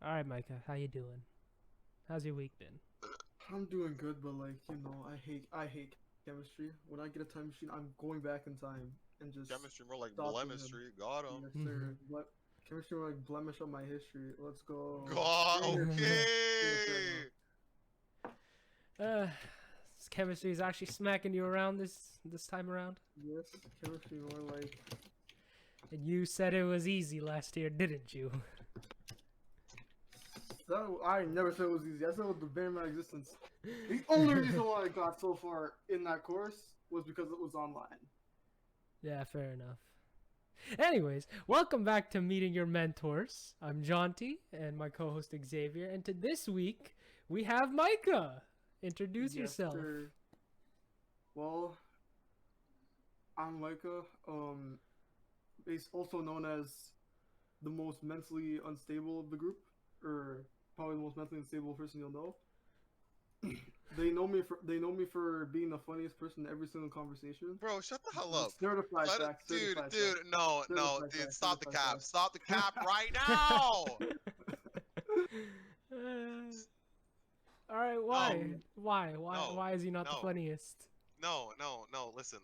All right, Micah, how you doing? How's your week been? I'm doing good, but I hate chemistry. When I get a time machine, I'm going back in time and just Chemistry, more like stopping him. blemistry. Got him. Yes, Mm-hmm. sir. But chemistry will like blemish on my history. Let's go. Got You're in your feelings right now. okay. uh, Chemistry is actually smacking you around this time around. Yes, chemistry more like And you said it was easy last year, didn't you? that. I never said it was easy. I said it was the bare minimum existence. The only reason why I got so far in that course was because it was online. Yeah, fair enough. Anyways, welcome back to Meeting Your Mentors. I'm Jonty and my co-host Xavier, and to this week we have Micah. Introduce Yes, yourself. sir. Well, I'm Micah. Is also known as the most mentally unstable of the group, or probably the most mentally unstable person you'll know. They know me for being the funniest person in every single conversation. Bro, shut the hell up. Certified fact, Dude, certified fact, no, certified dude, fact, stop the certified cap. fact. Stop the cap right now. All right, No, why? Why? Why? no, Why is he not the no, funniest? no. Listen.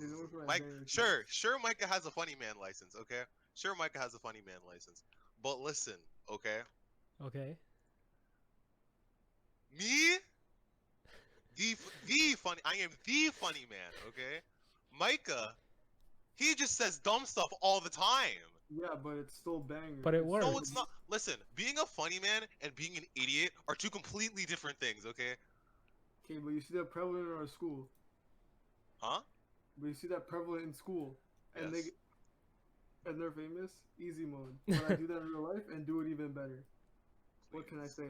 They know me for my Mike, banging jokes. sure, Micah has a funny man license, okay? Sure, Micah has a funny man license. But listen, okay? Okay. Me, the funny, I am the funny man, okay? Micah, he just says dumb stuff all the time. Yeah, but it's still banger. But it It's still No, works. it's not. Listen, being a funny man and being an idiot are two completely different things, okay? okay, but you see that prevalent in our school. Huh? But you see that prevalent in school, and Yes. they're famous. Easy mode. But I do that in real life and do it even better. What can I Please. say?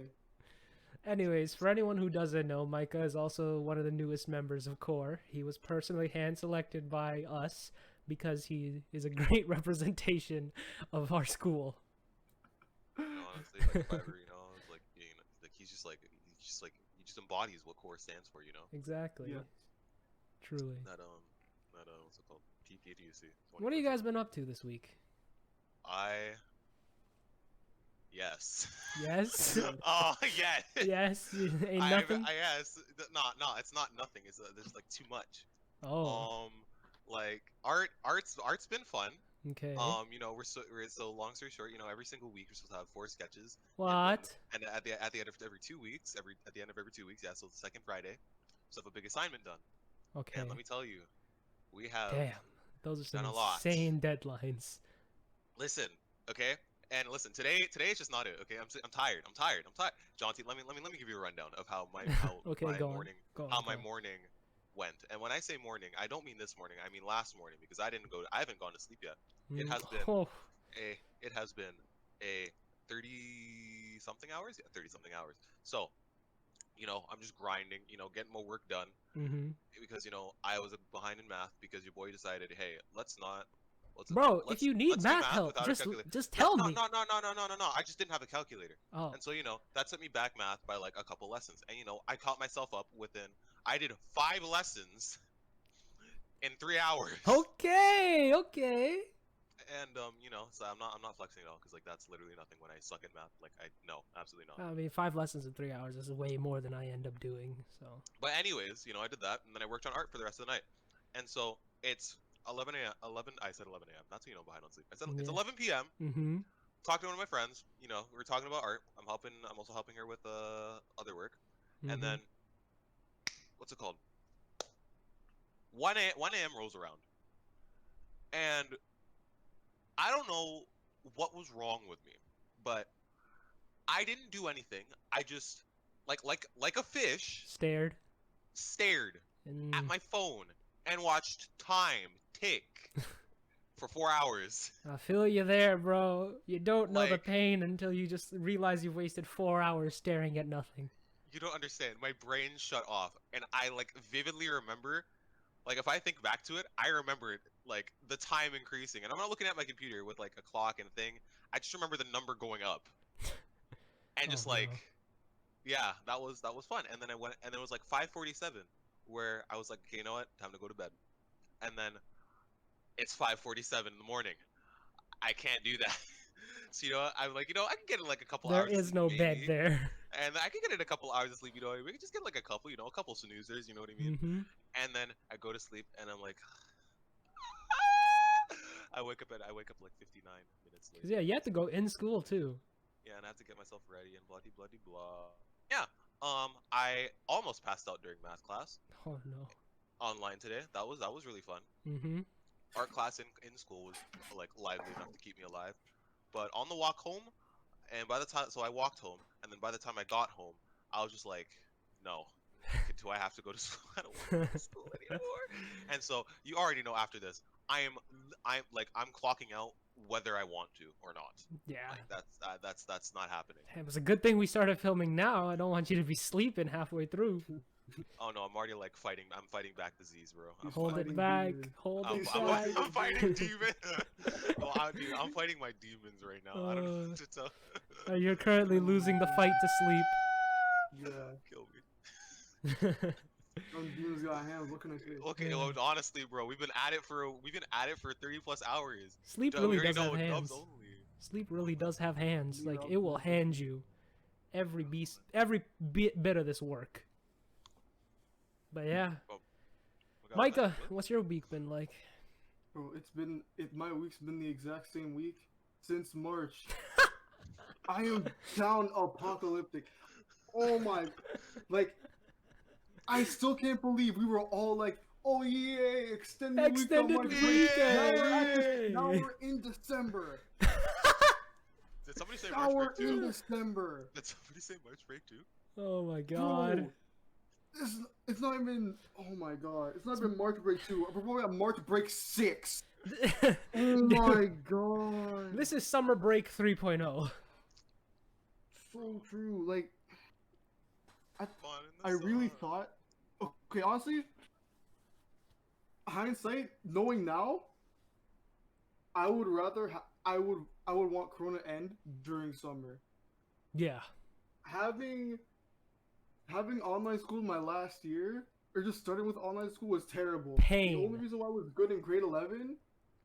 Anyways, for anyone who doesn't know, Micah is also one of the newest members of CORE. He was personally hand selected by us because he is a great representation of our school. Honestly, like if I ever, like like he just embodies what core stands for, Exactly. Yeah. Truly. What's it called? PPDUC. What have you guys been up to this week? I yes. Yes? Oh yeah. Yes? Ain't nothing? I yes. No, it's not nothing. It's there's like too much. Oh, Like art's been fun. okay. We're so long story short, every single week we're supposed to have 4 sketches, What? and at the end of every 2 weeks, at the end of every 2 weeks, yeah, so the second Friday, so have a big assignment done. Okay. And let me tell you, we have Damn. Those are some done a lot. insane deadlines. Listen, okay, and listen, today is just not it. Okay, I'm tired. I'm tired. Jonty, let me give you a rundown of how my Okay, go on. morning Go on. how go my on. morning went. And when I say morning, I don't mean this morning. I mean last morning because I haven't gone to sleep yet. It has been Oh, it has been a 30 something hours. Yeah, 30 something hours. So, I'm just grinding, getting my work done mm-hmm. because, I was behind in math because your boy decided, hey, let's not, what's it called? Bro, if you need Let's do math math help, without a calculator. just No, tell no, me. no, no, no, no, no, no, no. I just didn't have a calculator. Oh, And so, that set me back math by like a couple lessons. And, I caught myself up I did 5 lessons in 3 hours. okay, okay. And so I'm not flexing at all because like that's literally nothing when I suck at math. Like no, absolutely not. I mean, 5 lessons in 3 hours is way more than I end up doing. So But anyways, I did that and then I worked on art for the rest of the night. And so it's 11 a.m. 11. I said 11 a.m. That's behind on sleep. I said it's yeah. 11 p.m. Mm-hmm. Talking to one of my friends. We were talking about art. I'm also helping her with other work. And Mm-hmm. then what's it called? 1 a.m. rolls around, and I don't know what was wrong with me, but I didn't do anything. I just like a fish Stared. stared at And my phone and watched time tick for 4 hours. I feel you there, bro. You don't know the Like pain until you just realize you've wasted 4 hours staring at nothing. you don't understand. My brain shut off, and I like vividly remember. Like if I think back to it, I remember it like the time increasing, and I'm not looking at my computer with like a clock and thing. I just remember the number going up, and Oh just no. like yeah, that was fun. And then I went, and it was like 5:47, where I was like, okay, you know what, time to go to bed. And then it's 5:47 in the morning. I can't do that. So I'm like, I can get in like a couple There hours. of is sleep, no bed maybe. there. And I can get in a couple hours of sleep. We can just get like a couple, a couple snoozers. You know what I mean? Mm-hmm. And then I go to sleep, and I'm like, I wake up like 59 minutes Cause later. yeah, you have to go in school too. Yeah, and I have to get myself ready and bloody bloody blah. Yeah. I almost passed out during math class Oh no. online today. That was really fun. Mm-hmm. Art class in school was like lively enough to keep me alive. But on the walk home, and by the time, so I walked home, and then by the time I got home, I was just like, no, do I have to go to school? I don't want to go to school anymore. And so you already know after this, I'm clocking out whether I want to or not. Yeah. Like that's not happening. It was a good thing we started filming now. I don't want you to be sleeping halfway through. Oh no, I'm already like fighting. I'm fighting back disease, bro. I'm Hold fighting, it back. demons. Hold I'm, it I'm, back. I'm fighting demons. Well, dude, I'm fighting my demons right now. I don't know what to tell. You're currently losing the fight to Yeah. Kill me. sleep. Them demons got hands. What can I say? Okay, Yeah. well, honestly, bro, we've been at it for 30+ hours. Sleep Duh, really we already does have know hands. Dubs only. Sleep really does have hands. Like Yeah. it will hand you every bit of this work. But yeah, We got Micah, what? what's your week been like? Bro, my week's been the exact same week since March. I am down apocalyptic. Oh my, like, I still can't believe we were all like, oh yay, extended week Extended on March weekend! Now we're in December. Did somebody say Now March we're break too? in December. Did somebody say March break too? Oh my god. Bro, it's not even, oh my god, it's not even March break 2. We're probably at March break 6. Oh my god. This is summer break 3.0. So true. Like, Fun in the I really sun. thought. Okay, honestly, hindsight, knowing now, I would rather I would want Corona to end during summer. Yeah. Having online school my last year, or just starting with online school, was terrible. Pain. The only reason why I was good in grade 11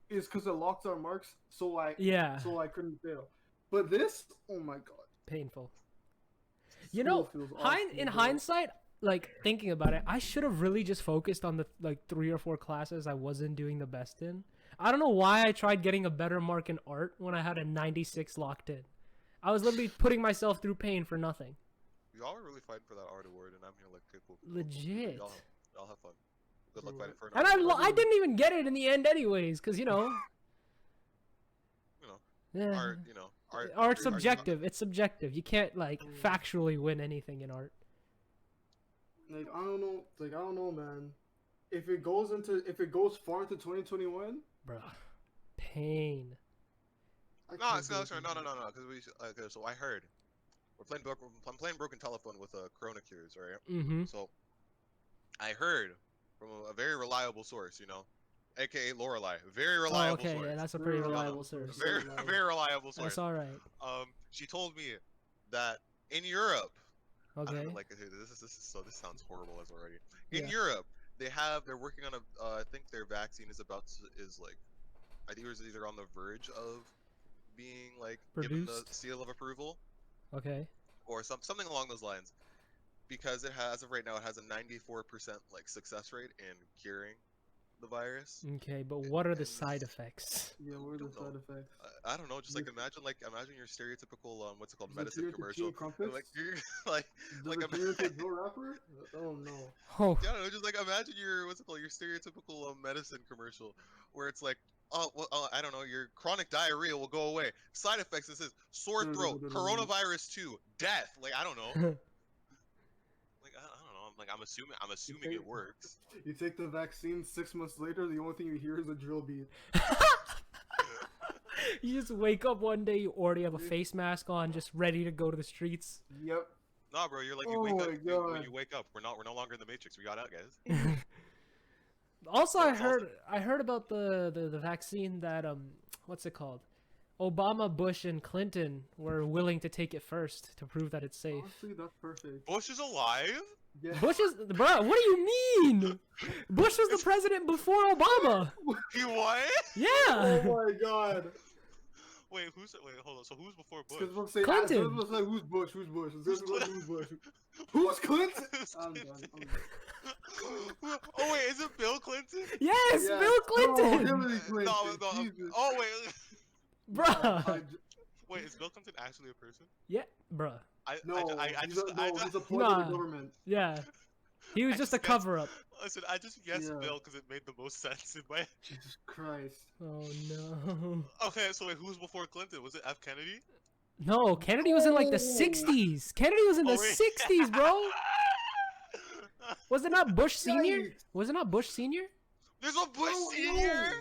is because it locked our marks, so I couldn't fail. But this, oh my god. Painful. You know, School feels awful, in bro. hindsight, like thinking about it, I should have really just focused on the like 3 or 4 classes I wasn't doing the best in. I don't know why I tried getting a better mark in art when I had a 96 locked in. I was literally putting myself through pain for nothing. Y'all are really fighting for that art award, and I'm here like, okay, cool. Legit. Y'all have fun. Good luck Bro. fighting for an And art award. I didn't even get it in the end anyways, because, you know. Yeah. Art, Art's subjective. It's subjective. You can't, like, factually win anything in art. Like, I don't know. Like, I don't know, man. If it goes far into 2021, Bruh. Pain. I No, can't it's do it. no, because so I heard I'm playing broken telephone with Corona Cures, right? Mm-hmm. So I heard from a very reliable source, aka Lorelai, very Oh, reliable okay, source, yeah, that's a pretty Very reliable reliable source. source. very reliable source. That's alright. She told me that in Europe, I Okay. don't know, like this sounds horrible as already. In Yeah. Europe, they're working on I think their vaccine is I think it was either on the verge of being like given the Produced? seal of approval Okay. or something along those lines, because it has, as of right now, it has a 94% like success rate in curing the virus. Okay, but what are the And side effects? Yeah, what are the don't know. side effects? I don't know, just like imagine your stereotypical what's it called, Does it medicine turn into commercial, tea crumpets? like you're like Does like it turn into a Joe rapper? Oh no. Oh, yeah, I don't know, just like imagine your what's it called, your stereotypical medicine commercial where it's like, oh, well, I don't know, your chronic diarrhea will go away. Side effects, this is sore throat, coronavirus 2, death. Like I don't know. Like I don't know. I'm assuming it works. You take the vaccine, 6 months later, the only thing you hear is a drill beat. you just wake up one day, you already have a face mask on, just ready to go to the streets. Yep. Nah, bro, you're like you Oh wake up. my When God. you wake up, we're no longer in the Matrix. We got out, guys. Also, That's I heard about the vaccine that what's it called? Obama, Bush, and Clinton were willing to take it first to prove that it's safe. Honestly, that's perfect. Bush is alive. Yeah. Bush is, bro. What do you mean? Bush was the president before Obama. He what? Yeah. Oh my god. Wait, hold on. So who's before Bush? Because we'll say, Clinton. we'll say who's Bush? Who's Bush? Who's Who's Bush? Who's Clinton? Who's I'm Clinton? done. Oh wait, is it Bill Clinton? Yes, Yeah. Bill Clinton. No, Hillary Clinton. No. Jesus. Oh wait. Bruh. Wait, is Bill Clinton actually a person? Yeah, bruh. He's a point Nah. of the government. Yeah. He was I just a just guessed- cover up. Listen, I just guessed Yeah. Bill because it made the most sense in my. Jesus Christ. Oh no. Okay, so wait, who was before Clinton? Was it F. Kennedy? No, Kennedy was in like the Oh. 60s. Kennedy was in the Oh, wait. 60s, bro. Was it not Bush Senior? Yikes. Was it not Bush Senior? There's a Bush I don't Senior. know.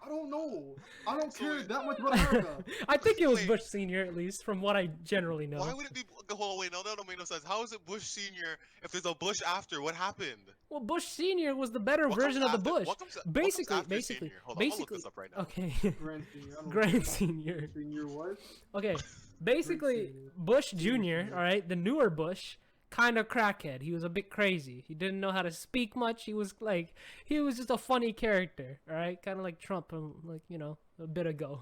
I don't know. I don't So care wait. that much about America. I think it was Wait. Bush Senior, at least from what I generally know. Why would it be? Hold on, wait, no, that don't make no sense. How is it Bush Senior if there's a Bush after? What happened? Well, Bush Senior was the better What comes version of the after- Bush. what comes- what comes Basically, after basically, Senior? Hold on, I'm gonna look basically. this up right now. Okay, Grand Senior. I don't Grand care. Senior. Senior what? Okay, basically, Senior. Bush Senior, Junior. Senior. All right, the newer Bush, kind of crackhead. He was a bit crazy. He didn't know how to speak much. He was just a funny character. All right, kind of like Trump, like a bit ago.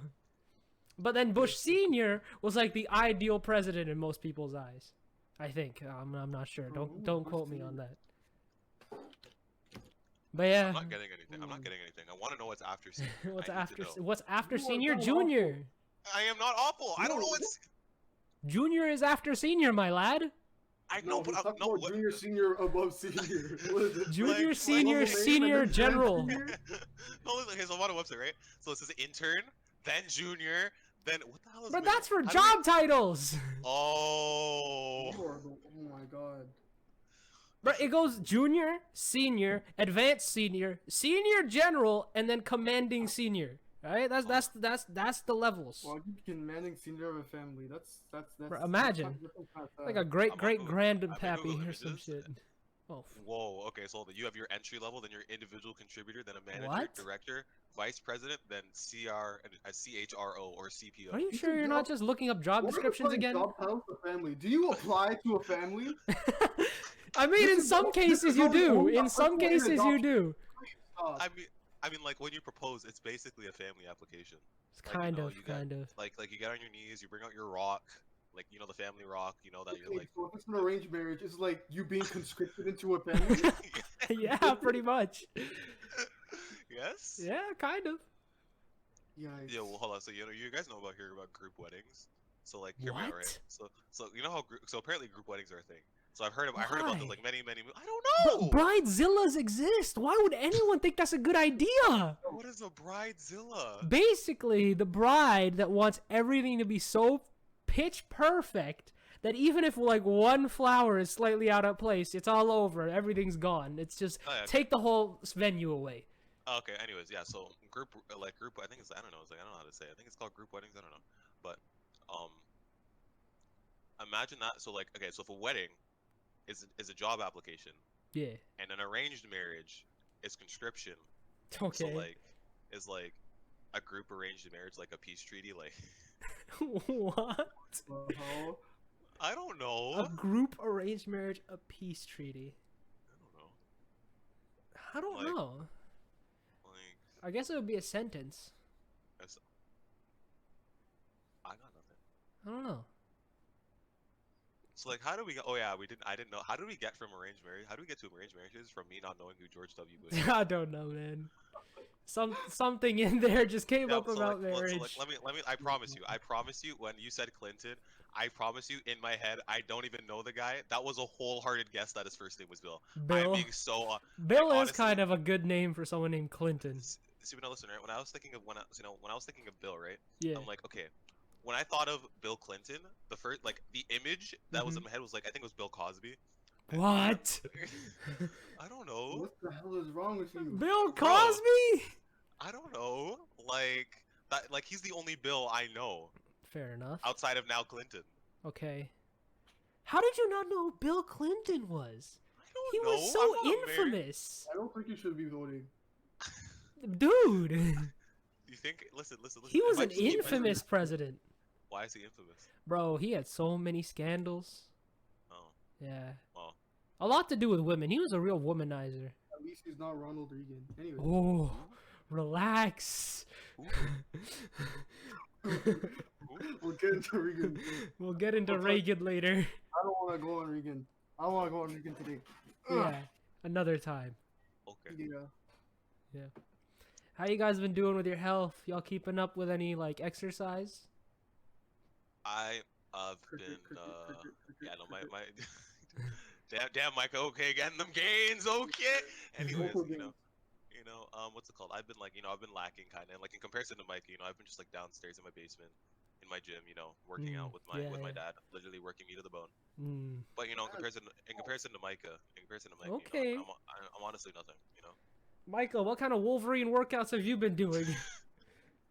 But then Bush Senior was like the ideal president in most people's eyes. I think. I'm not sure. Don't Bush quote me on Senior. that. But yeah, I'm not getting anything. I'm not getting anything. I want to know what's after Senior. what's I need after to know. what's after You are Senior? so Junior. I am not awful. I don't know No. what's. Junior is after Senior, my lad. I No, know, but he's talking no. about What, junior, senior, above senior. What is it? Junior, like, Senior, level name Senior, and then grand General. senior? no, listen, okay, so I'm on a website, right? So it says intern, then junior, then what the hell is? But middle? that's for How do job titles. Oh. You are the- oh my god. But it goes Junior, Senior, Advanced Senior, Senior General, and then Commanding Senior. Right? That's the levels. Well, you commanding senior of a family. That's Bro, imagine. Like a great I'm great Googling- grandpappy Googling or images. some shit. Oh, Whoa. Okay, so you have your entry level, then your individual contributor, then a manager, What? director, vice president, then CR, and a CHRO or CPO. are you You sure can you're not job- just looking up job What are the descriptions fucking again? Job titles for family. Do you apply to a family? I mean, This in is some not- cases this is you not the do. only In some opportunity cases you adoption. do. Stop. I mean, like when you propose, it's basically a family application. It's Like, you kind know, of, you got- kind of. Like you get on your knees, you bring out your rock, like the family rock. You know that you're Okay, like. so if it's an arranged marriage, it's like you being conscripted into a family. Yeah, pretty much. Yes. Yeah, kind of. Yikes. Yeah. Well, hold on. So you guys know hearing about group weddings. So like, hear me out, What? right? So you know how so apparently group weddings are a thing. So I heard about Why? this like many. I don't know. But bridezillas exist. Why would anyone think that's a good idea? What is a bridezilla? Basically, the bride that wants everything to be so pitch perfect that even if like one flower is slightly out of place, it's all over. Everything's gone. It's just Oh, yeah, okay. take the whole venue away. Okay. Anyways, yeah. So group. I think it's. I don't know. It's like I don't know how to say it. I think it's called group weddings. I don't know. But imagine that. So like, okay. So if a wedding is a job application, Yeah. and an arranged marriage is conscription. Okay. So like, is like a group arranged marriage like a peace treaty? Like, What? Uh-huh. I don't know. A group arranged marriage, a peace treaty. I don't know. I don't Like- know. Like, I guess it would be a sentence. I got nothing. I don't know. So like, how do we get? Oh yeah, I didn't know. How did we get from arranged marriage? How do we get to arranged marriages from me not knowing who George W. Bush is? I don't know, man. Something in there just came Yeah, up so about like, marriage. so like, let me. I promise you. When you said Clinton, I promise you, in my head, I don't even know the guy. That was a wholehearted guess that his first name was Bill. I'm Bill. being so. Bill is honestly- kind of a good name for someone named Clinton. See, but now listen, right? When I was thinking of when I was thinking of Bill, right? Yeah. I'm like, okay. When I thought of Bill Clinton, the first the image that was in my head was like I think it was Bill Cosby. What? I don't know. What the hell is wrong with you? Bill Cosby? I don't know. Like that. Like he's the only Bill I know Fair enough. outside of now Clinton. Okay. How did you not know who Bill Clinton was? I don't He know. was so I'm not a very- infamous. I don't think you should be voting. Dude. You think? Listen. He it was might an just be infamous president. Why is he infamous? Bro, he had so many scandals. Oh, Yeah. well. A lot to do with women. He was a real womanizer. At least he's not Ronald Reagan. Anyway. Oh, relax. We'll get into Regan. We'll get into We'll talk- Reagan later. I don't want to go on Regan. I don't want to go on Regan today. Yeah, another time. Okay. Yeah. How you guys been doing with your health? Y'all keeping up with any like exercise? I have Cricket, been cricket, cricket, cricket, yeah, no, my cricket. damn Micah, okay, getting them gains, okay. Anyways, Vocal what's it called? I've been like, I've been lacking kind of, like in comparison to Micah, I've been just like downstairs in my basement, in my gym, working out with my yeah. dad, literally working me to the bone. Mm. But in comparison to Micah, Okay. I'm honestly nothing, Michael, what kind of Wolverine workouts have you been doing?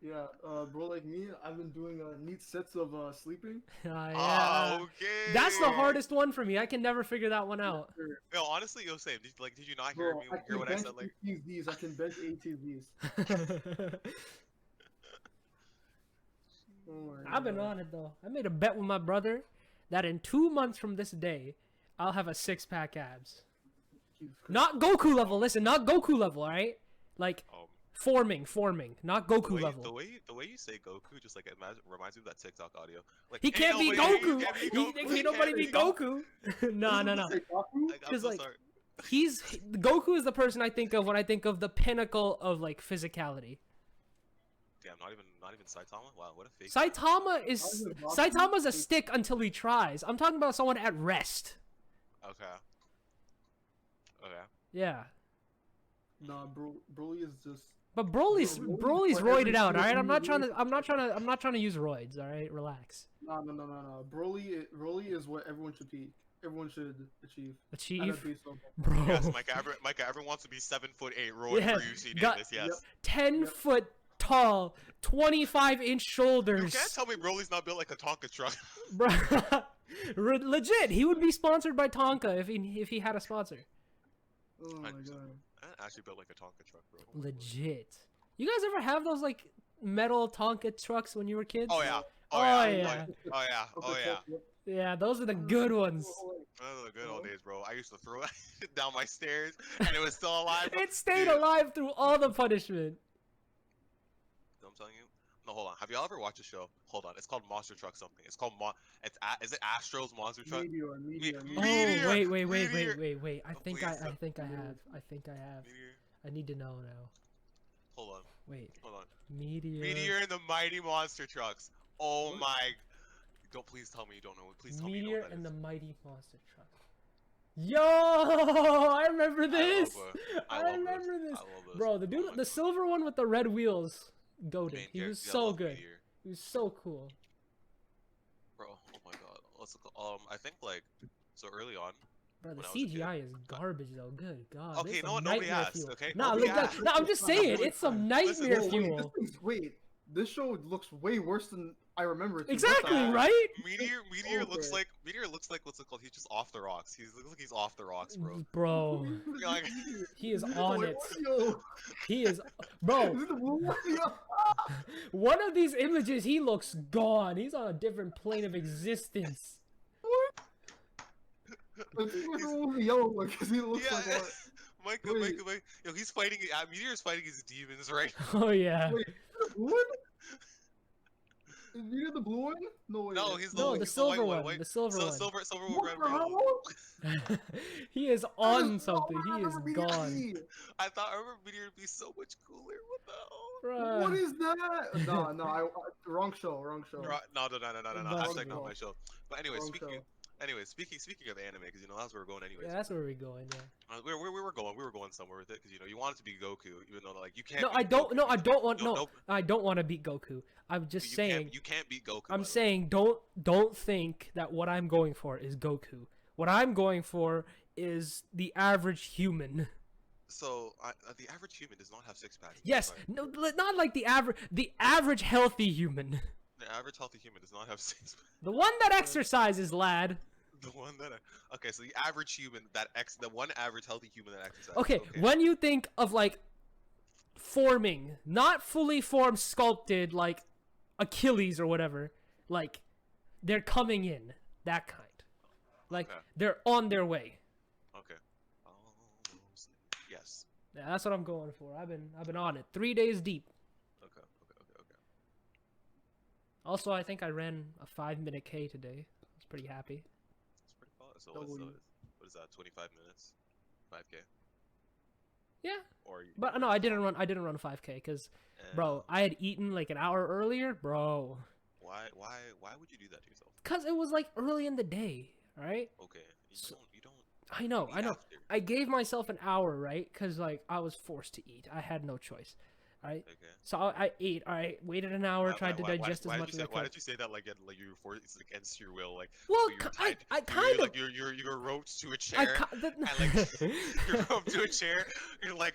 Yeah, bro, like me, I've been doing neat sets of sleeping. Yeah. Okay. That's the hardest one for me. I can never figure that one out. Yo, honestly, same. Did you not Bro, hear what I said? Like, ATVs. I can bench ATVs. Oh my I've been God. on it though. I made a bet with my brother that in 2 months from this day, I'll have a 6-pack abs. Jesus Christ. Not Goku level. Listen, not Goku level. All right, like um, forming, not Goku the way, level. the way you say Goku just like reminds me of that TikTok audio. Like, He ain't can't be nobody- Goku. can't be Can't nobody be Goku. No. Say Goku? Like, I'm 'Cause, so like, sorry. Goku is the person I think of when I think of the pinnacle of like physicality. Damn, not even Saitama. Wow, what a fake. Saitama's a stick until he tries. I'm talking about someone at rest. Okay. Yeah. Nah, bro, Broly is just. But Broly's Broly's roided for every out, all right. single I'm not trying to use roids, all right. Relax. No. Broly is what everyone should be. Everyone should achieve. At a Achieve, base level. bro. Yes, Micah, everyone wants to be 7'8" Roy Yeah, for UC got- Davis. Yes. Yep. 10-foot tall, 25-inch You shoulders. can't tell me Broly's not built like a Tonka truck. Bro, legit, he would be sponsored by Tonka if he had a sponsor. Oh my 100%. God. Actually built like a Tonka truck, bro. Oh my God. Legit. You guys ever have those like metal Tonka trucks when you were kids? Oh yeah. Oh, Oh yeah. yeah. Oh yeah. Oh yeah. Yeah, those are the good ones. Those are the good old days, bro. I used to throw it down my stairs, and it was still alive. Bro. It stayed Dude, alive through all the punishment. I'm telling you. No, hold on. Have y'all ever watched a show? Hold on. It's called Monster Truck something. It's called Is it Astro's Monster Truck? Meteor. Oh, Meteor, wait. I think I Please, have. I have. Meteor. I need to know now. Hold on. Wait. Hold on. Meteor. And the Mighty Monster Trucks. Oh my. Don't please tell me you don't know. Please tell me you know Meteor what that and is. the Mighty Monster Truck. Yo, I remember this. I I love remember this. I love this. Bro, the dude, Oh my the God. silver one with the red wheels, goated. Main He character- was yeah, I so love good. Meteor. He was so cool. Bro, oh my God. I think like so early on. Bro, the When I was a kid. CGI is garbage though. Good God. Okay, it's no, some nobody nightmare asked, fuel. okay? Nah, Nobody look, asked. nah, I'm just saying, it's some nightmare Listen, fuel. Wait, this show looks way worse than I remember it. to. What Exactly, the heck? right? Meteor looks Okay. like what's it called? He's just off the rocks. He looks like he's off the rocks, bro. Bro, You're like, he is Is it on the it. white one? Yo, He is, is bro. it the blue one? Yo. One of these images, he looks gone. He's on a different plane of existence. I think it's the one with the yellow one because he looks yeah, like a. Micah. Yo, he's fighting. Meteor's fighting his demons, right? Oh yeah. Wait, the blue one? Is Meteor the blue one? No way. No, he's the No, he's the silver white one. The silver one. Silver one. What Red the wheels. hell? He is on something. He is I remember Meteor gone. B. I remember Meteor would be so much cooler. What the hell? Bruh. What is that? No, wrong show. No. Bullshit. Hashtag not my show. But anyway, Wrong speaking. show. Anyways, speaking of anime, because that's where we're going anyways. Yeah, that's where we're going. Yeah. We were going somewhere with it because you want it to be Goku, even though like you can't. No, beat I don't. Goku. No, I don't want. No, No, I don't want to beat Goku. I'm just saying. You can't beat Goku. I'm by the way. saying don't think that what I'm going for is Goku. What I'm going for is the average human. So the average human does not have 6 packs. Yes, no, not like the average healthy human. The average healthy human does not have 6 packs. The one that exercises, lad. The one that okay, so the average human the one average healthy human that exercises. Okay, when you think of like forming, not fully formed, sculpted like Achilles or whatever, like they're coming in, that kind. Like Okay. they're on their way. Okay. Almost. Yes. Yeah, that's what I'm going for. I've been on it. 3 days deep. Okay. Also, I think I ran a 5-minute K today. I was pretty happy. It's pretty fast. So W. what is that? 25 minutes, 5K. Yeah, Or you, but no, I didn't run a 5K because, bro, I had eaten like an hour earlier, bro. Why would you do that to yourself? Cause it was like early in the day, right? Okay, you don't. I know, eat I know. after. I gave myself an hour, right? Cause like I was forced to eat. I had no choice, right? Okay. So I ate. All right, waited an hour, tried to digest as much as I Why could. did you say that like you were forced against your will? Like, Well, so you're tied, I kind of. like you're roped to a chair, and like you're roped to a chair. You're like,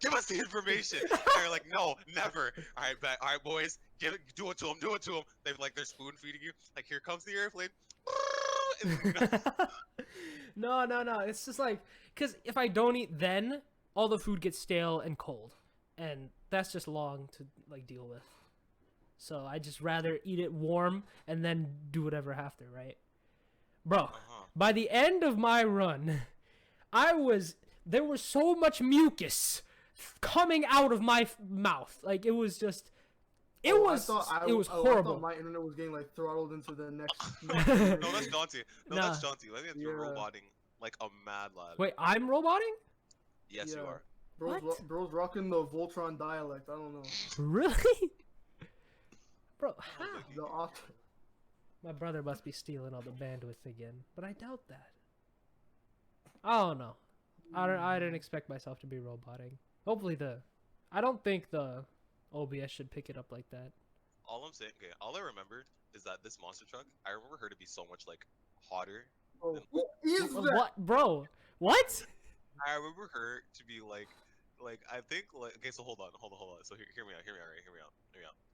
give us the information. And you're like, no, never. All right, boys, do it to him, do it to him. They've like they're spoon feeding you. Like, here comes the airplane. And, you know, No. It's just like, cause if I don't eat then, all the food gets stale and cold, and that's just long to like deal with. So I just rather eat it warm and then do whatever after, right? Bro, by the end of my run, there was so much mucus coming out of my mouth. Like, it was just, it was horrible. I thought my internet was getting like throttled into the next. no, that's Jaunty. No, Nah. that's Jaunty. I think you're roboting like a mad lad. Wait, I'm roboting? Yes, you Yeah. are. Bro's rocking the Voltron dialect. I don't know. Really? Bro, how? The off. My brother must be stealing all the bandwidth again, but I doubt that. I don't know. I didn't expect myself to be roboting. Hopefully I don't think the OBS should pick it up like that. All I'm saying, okay, all I remember is that this monster truck, I remember her to be so much like hotter. Oh, who is that? What, bro? What? I remember her to be like I think like okay, so hold on. So hear me out.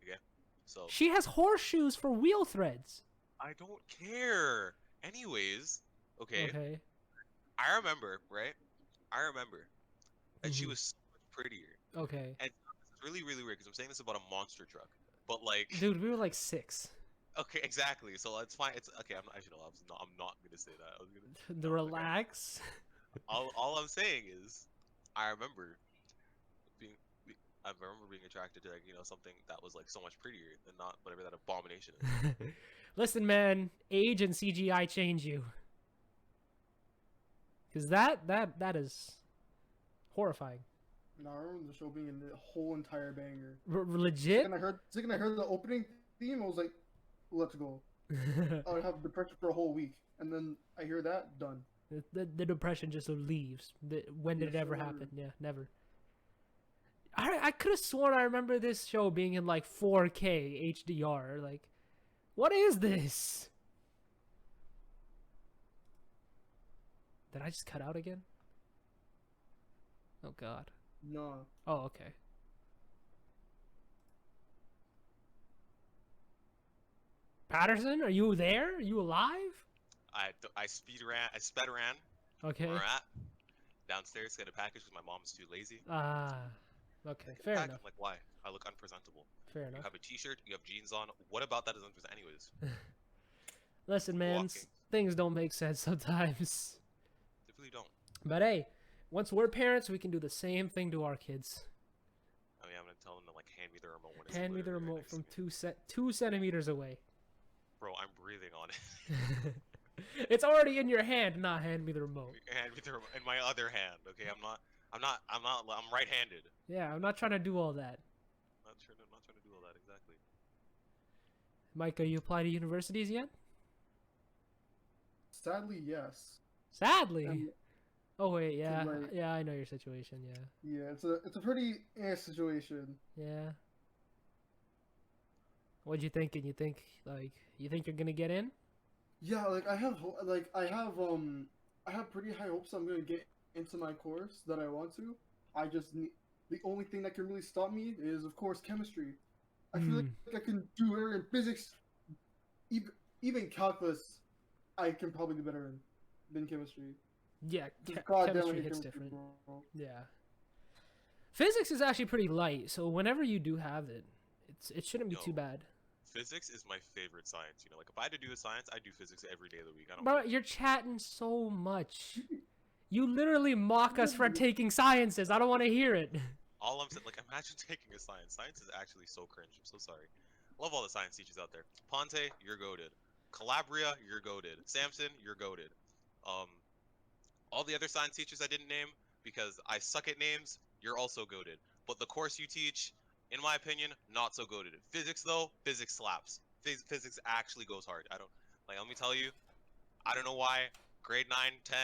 Okay, so She has horseshoes for wheel threads. I don't care. Anyways, okay. I remember, right? I remember that she Mhm. was so much prettier. Okay. And it's really, really weird because I'm saying this about a monster truck, but like, Dude, we were like 6. okay, exactly. So it's fine. It's okay. I'm not gonna say that. I was gonna. The no, okay. relax. All I'm saying is, I remember being attracted to like something that was like so much prettier than not whatever that abomination is. Listen, man, age and CGI change you. Cause that is horrifying. No, I remember the show being in the whole entire banger. Legit. And I heard the opening theme. I was like, let's go. I would have depression for a whole week, and then I hear that done. The depression just leaves. When did it ever happen? Yeah, never. I could have sworn I remember this show being in like 4K HDR. Like, what is this? Did I just cut out again? Oh God. No. Oh, okay. Patterson, are you there? Are you alive? I sped ran. Okay. Where we're at downstairs, get a package because my mom's too lazy. Okay. Fair enough. I'm like, why? I look unpresentable. Fair You enough. have a t-shirt, you have jeans on. What about that is unpresentable? Anyways, Listen, man, walking. things don't make sense sometimes. They really don't. But hey, once we're parents, we can do the same thing to our kids. I mean, I'm gonna tell them to like hand me the remote when it's Hand me the literally right remote next from to me. 2 centimeters away. Bro, I'm breathing on it. It's already in your hand. Not hand me the remote. Hand me the remote in my other hand. Okay, I'm right-handed. Yeah, I'm not trying to do all that. I'm not trying to do all that exactly. Micah, you apply to universities yet? Sadly, yes. Sadly. And, Oh wait, yeah, like- yeah, I know your situation. Yeah, yeah, it's a pretty situation. yeah. What'd you think? And you think you're gonna get in? Yeah, like I have pretty high hopes I'm gonna get into my course that I want to. I just need the only thing that can really stop me is of course chemistry. I feel like I can do better in physics, even calculus. I can probably do better in than chemistry. Yeah, God damn chemistry it, hits chemistry, different. bro. Yeah. Physics is actually pretty light, so whenever you do have it, it shouldn't be too Yo. bad. Physics is my favorite science. Like if I had to do a science, I do physics every day of the week. I don't Bro, care. you're chatting so much. You literally mock us for taking sciences. I don't want to hear it. All I'm saying, like, imagine taking a science. Science is actually so cringe. I'm so sorry. Love all the science teachers out there. Ponte, you're goated. Calabria, you're goated. Samson, you're goated. Um, all the other science teachers I didn't name because I suck at names, you're also goated. But the course you teach, in my opinion, not so goated. Physics though, physics slaps. Physics actually goes hard. I don't like. Let me tell you, I don't know why. Grade 9, 10,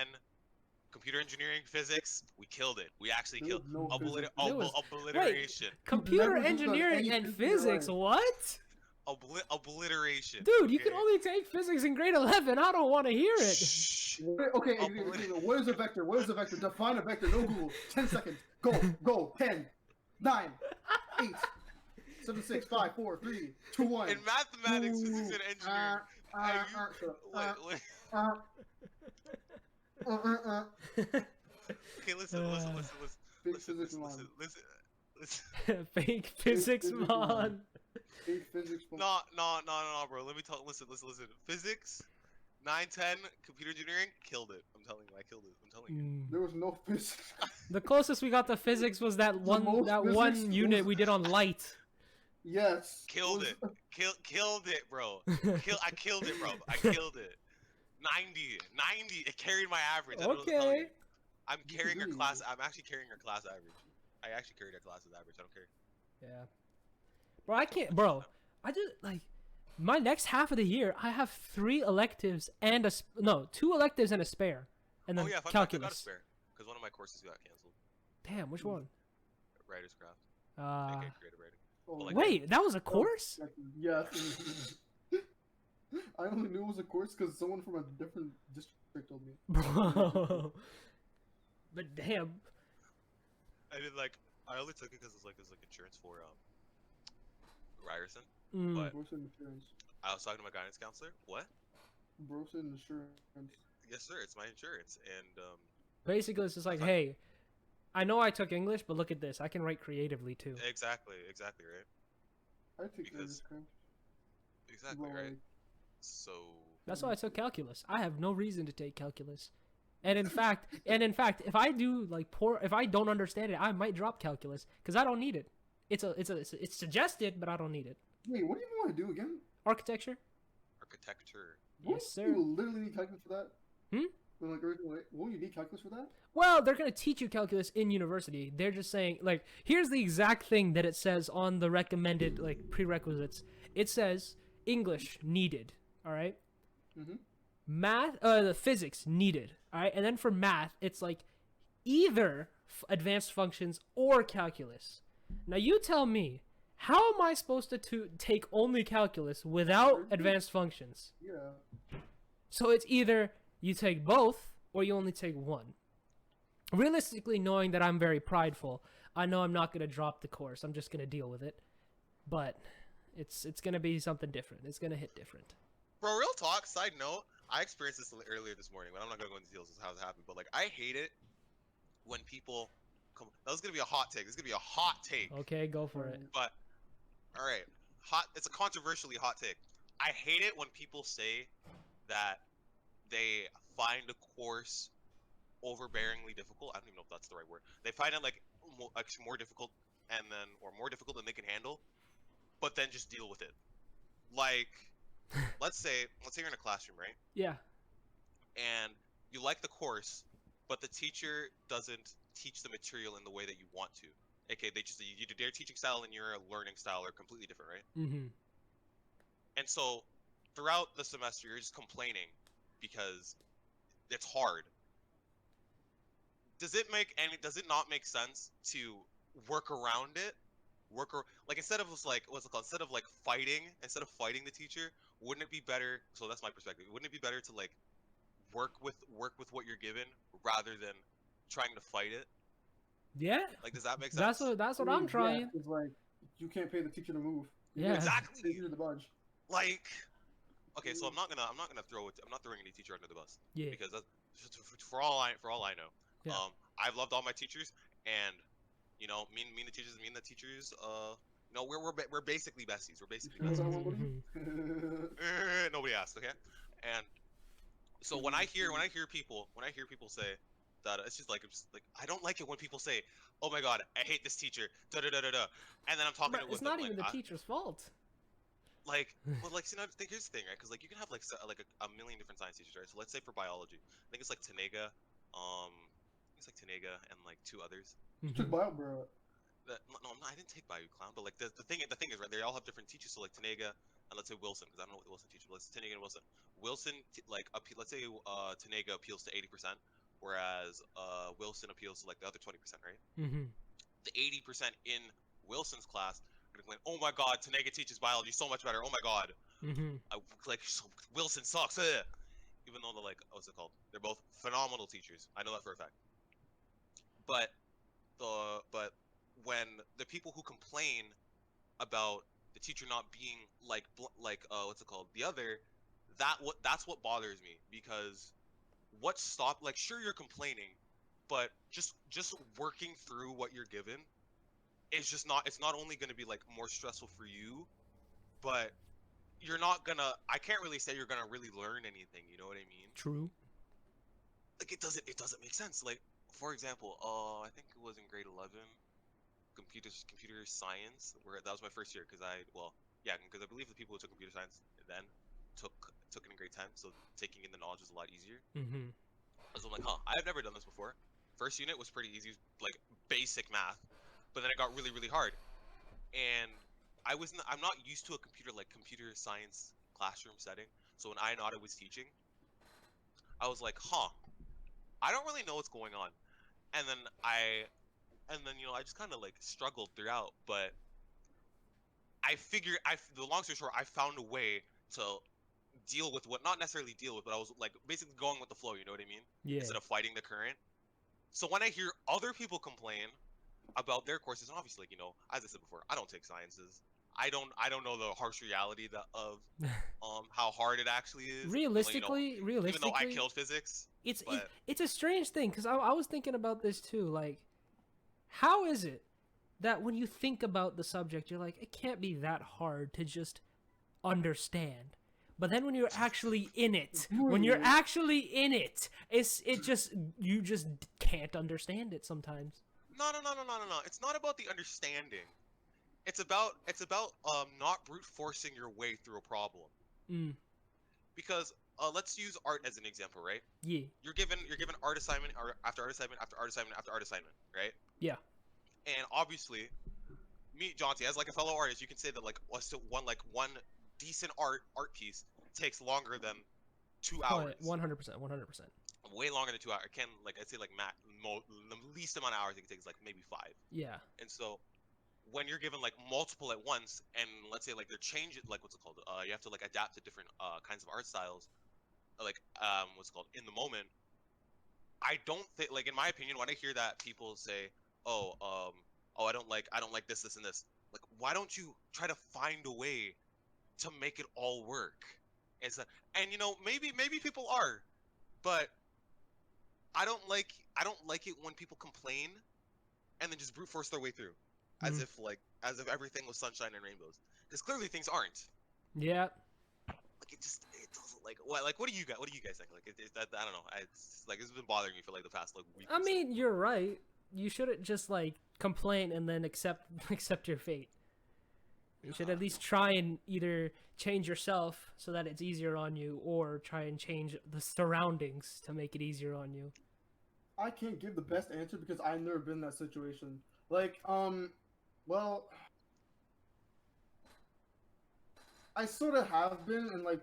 computer engineering, physics, we killed it. We actually There killed. was no physics. There was- Obliteration. Computer never done engineering any and physics in your physics, life. what? Obliteration. Dude, you can okay? only take physics in grade 11. I don't want to hear it. Shh. Okay, Obliter- what is a vector? What is a vector? Define a vector. No Google. 10 seconds. Go. 10, 9, 8, 7, 6, 5, 4, 3, 2, 1. In mathematics, physics, and engineering. Okay, listen. Big physics mon. Listen. Fake physics, physics, man. Big physics mon. No, bro. Let me talk. Listen. Physics, 9, 10, computer engineering, killed it. I'm telling you, I killed it. I'm telling you. There was no physics. The closest we got to physics was that one most physics unit was- we did on light. Yes. Killed was- it. Killed it, bro. I killed it, bro. I killed it. 90. It carried my average. I don't know what to tell you. Okay. I'm You carrying her really- class. I'm actually carrying her class average. I actually carried her class's average. I don't care. Yeah. Bro, I can't. Bro, I just like my next half of the year. I have 3 electives and no, 2 electives and a spare, and then Oh yeah, fun fact, I got a calculus. spare because one of my courses got canceled. Damn, which one? Writer's craft. Uh, aka creative writing. Oh, like- wait, that was a course? Yes. I only knew it was a course because someone from a different district told me. Bro. But damn. I did like. I only took it because it's like insurance for Ryerson. Mm. But- Brosen insurance. I was talking to my guidance counselor. What? Brosen insurance. Yes, sir. It's my insurance, and Basically, it's just like, hey, I know I took English, but look at this. I can write creatively too. exactly, right, I take Because- this crap. exactly, right. So That's why I took calculus. I have no reason to take calculus. And in fact, if I do if I don't understand it, I might drop calculus because I don't need it. It's suggested, but I don't need it. Wait, what do you want to do again? Architecture? architecture. Won't Yes, sir. You literally need calculus for that? Hmm? Or, like, originally, won't you need calculus for that? Well, they're going to teach you calculus in university. They're just saying, like, here's the exact thing that it says on the recommended, like, prerequisites. It says English needed, all right? Mm-hmm. Math, the physics needed, all right? And then for math, it's like either advanced functions or calculus. Now, you tell me, how am I supposed to take only calculus without advanced functions? Yeah. So it's either you take both or you only take one. Realistically, knowing that I'm very prideful, I know I'm not going to drop the course. I'm just going to deal with it. But it's going to be something different. It's going to hit different. Bro, real talk. Side note, I experienced this earlier this morning, but I'm not gonna go into details of how it happened. But like, I hate it when people come. That was gonna be a hot take. This is gonna be a hot take. Okay, go for it. But all right, hot. It's a controversially hot take. I hate it when people say that they find a course overbearingly difficult. I don't even know if that's the right word. They find it like more difficult, or more difficult than they can handle, but then just deal with it. Like, let's say you're in a classroom, right? Yeah. And you like the course, but the teacher doesn't teach the material in the way that you want to. Okay, their teaching style and your learning style are completely different, right? Mm-hmm. And so throughout the semester, you're just complaining because it's hard. Does it not make sense to work around it? Instead of fighting the teacher, wouldn't it be better? So that's my perspective. Wouldn't it be better to like work with what you're given rather than trying to fight it? Yeah. Like, does that make sense? That's what I'm trying. Yeah, it's like you can't pay the teacher to move. Yeah. Exactly. The teacher to budge. Like, okay, so I'm not throwing any teacher under the bus Yeah. because that's, for all I know. Yeah. I've loved all my teachers, and you know, me and the teachers. No, we're basically besties. We're basically You know besties. that one, buddy? Nobody asked, okay? And so when I hear people say that, it's just like I don't like it when people say, "Oh my God, I hate this teacher," da da da da da, and then I'm talking But with it's them not like, even the teacher's fault. well, like, see, now, here's the thing, right? Because like you can have like like a million different science teachers, right? So let's say for biology, I think it's like Tanega, it's like Tanega and like two others. You took bio, bro. No, I didn't take Bayou Clown, but like the thing is, right? They all have different teachers. So like Tanega and let's say Wilson, because I don't know what Wilson teaches. But let's say Tanega and Wilson. Let's say Tanega appeals to 80%, whereas Wilson appeals to like the other 20%, right? Mhm. The 80% in Wilson's class are going, oh my god, Tanega teaches biology so much better. Oh my god, Mhm. Wilson sucks. Ugh. Even though they're like, what's it called? They're both phenomenal teachers. I know that for a fact. But but when the people who complain about the teacher not being what's it called, the other, that's what bothers me, because what stop like, sure, you're complaining, but just working through what you're given is just not, it's not only going to be like more stressful for you, but you're not gonna, I can't really say you're gonna really learn anything, you know what I mean? True. Like it doesn't make sense. Like, for example, I think it was in grade 11, computer science, where that was my first year, because because I believe the people who took computer science then took it in grade 10, so taking in the knowledge was a lot easier. Mhm. So I'm like, I've never done this before. First unit was pretty easy, like basic math, but then it got really really hard, and I'm not used to a computer science classroom setting. So when Inada was teaching, I was like, I don't really know what's going on, and then I just kind of like struggled throughout, but the long story short, I found a way to deal with what, not necessarily deal with, but I was like basically going with the flow, you know what I mean? Yeah. Instead of fighting the current. So when I hear other people complain about their courses, and obviously, like, as I said before, I don't take sciences. I don't know the harsh reality of how hard it actually is. Realistically, Even though I killed physics, but it's a strange thing, because I was thinking about this too. Like, how is it that when you think about the subject, you're like, it can't be that hard to just understand? But then when you're actually in it, you just can't understand it sometimes. no. It's not about the understanding. It's about not brute forcing your way through a problem. Mm. Because let's use art as an example, right? Yeah. You're given art assignment or after art assignment after art assignment after art assignment, right? Yeah. And obviously, me, Jonty, as like a fellow artist, you can say that like one decent art piece takes longer than 2 hours. 100%. 100%. Way longer than 2 hours. I'd say like the least amount of hours it can take is like maybe 5. Yeah. And so when you're given like multiple at once, and let's say like they're changing, like, what's it called, you have to like adapt to different kinds of art styles, like what's it called, in the moment. I don't think, like, in my opinion, when I hear that people say, oh, I don't like this, and this, like, why don't you try to find a way to make it all work? It's a, and maybe people are, but I don't like it when people complain and then just brute force their way through, as Mhm. if everything was sunshine and rainbows, because clearly things aren't. Yeah. Like, it doesn't, like, what do you guys think? Like, I don't know. It's like, it's been bothering me for like the past like week. I mean, you're right. You shouldn't just like complain and then accept your fate. You should at least try and either change yourself so that it's easier on you, or try and change the surroundings to make it easier on you. I can't give the best answer because I've never been in that situation. Like, well, I sort of have been, and I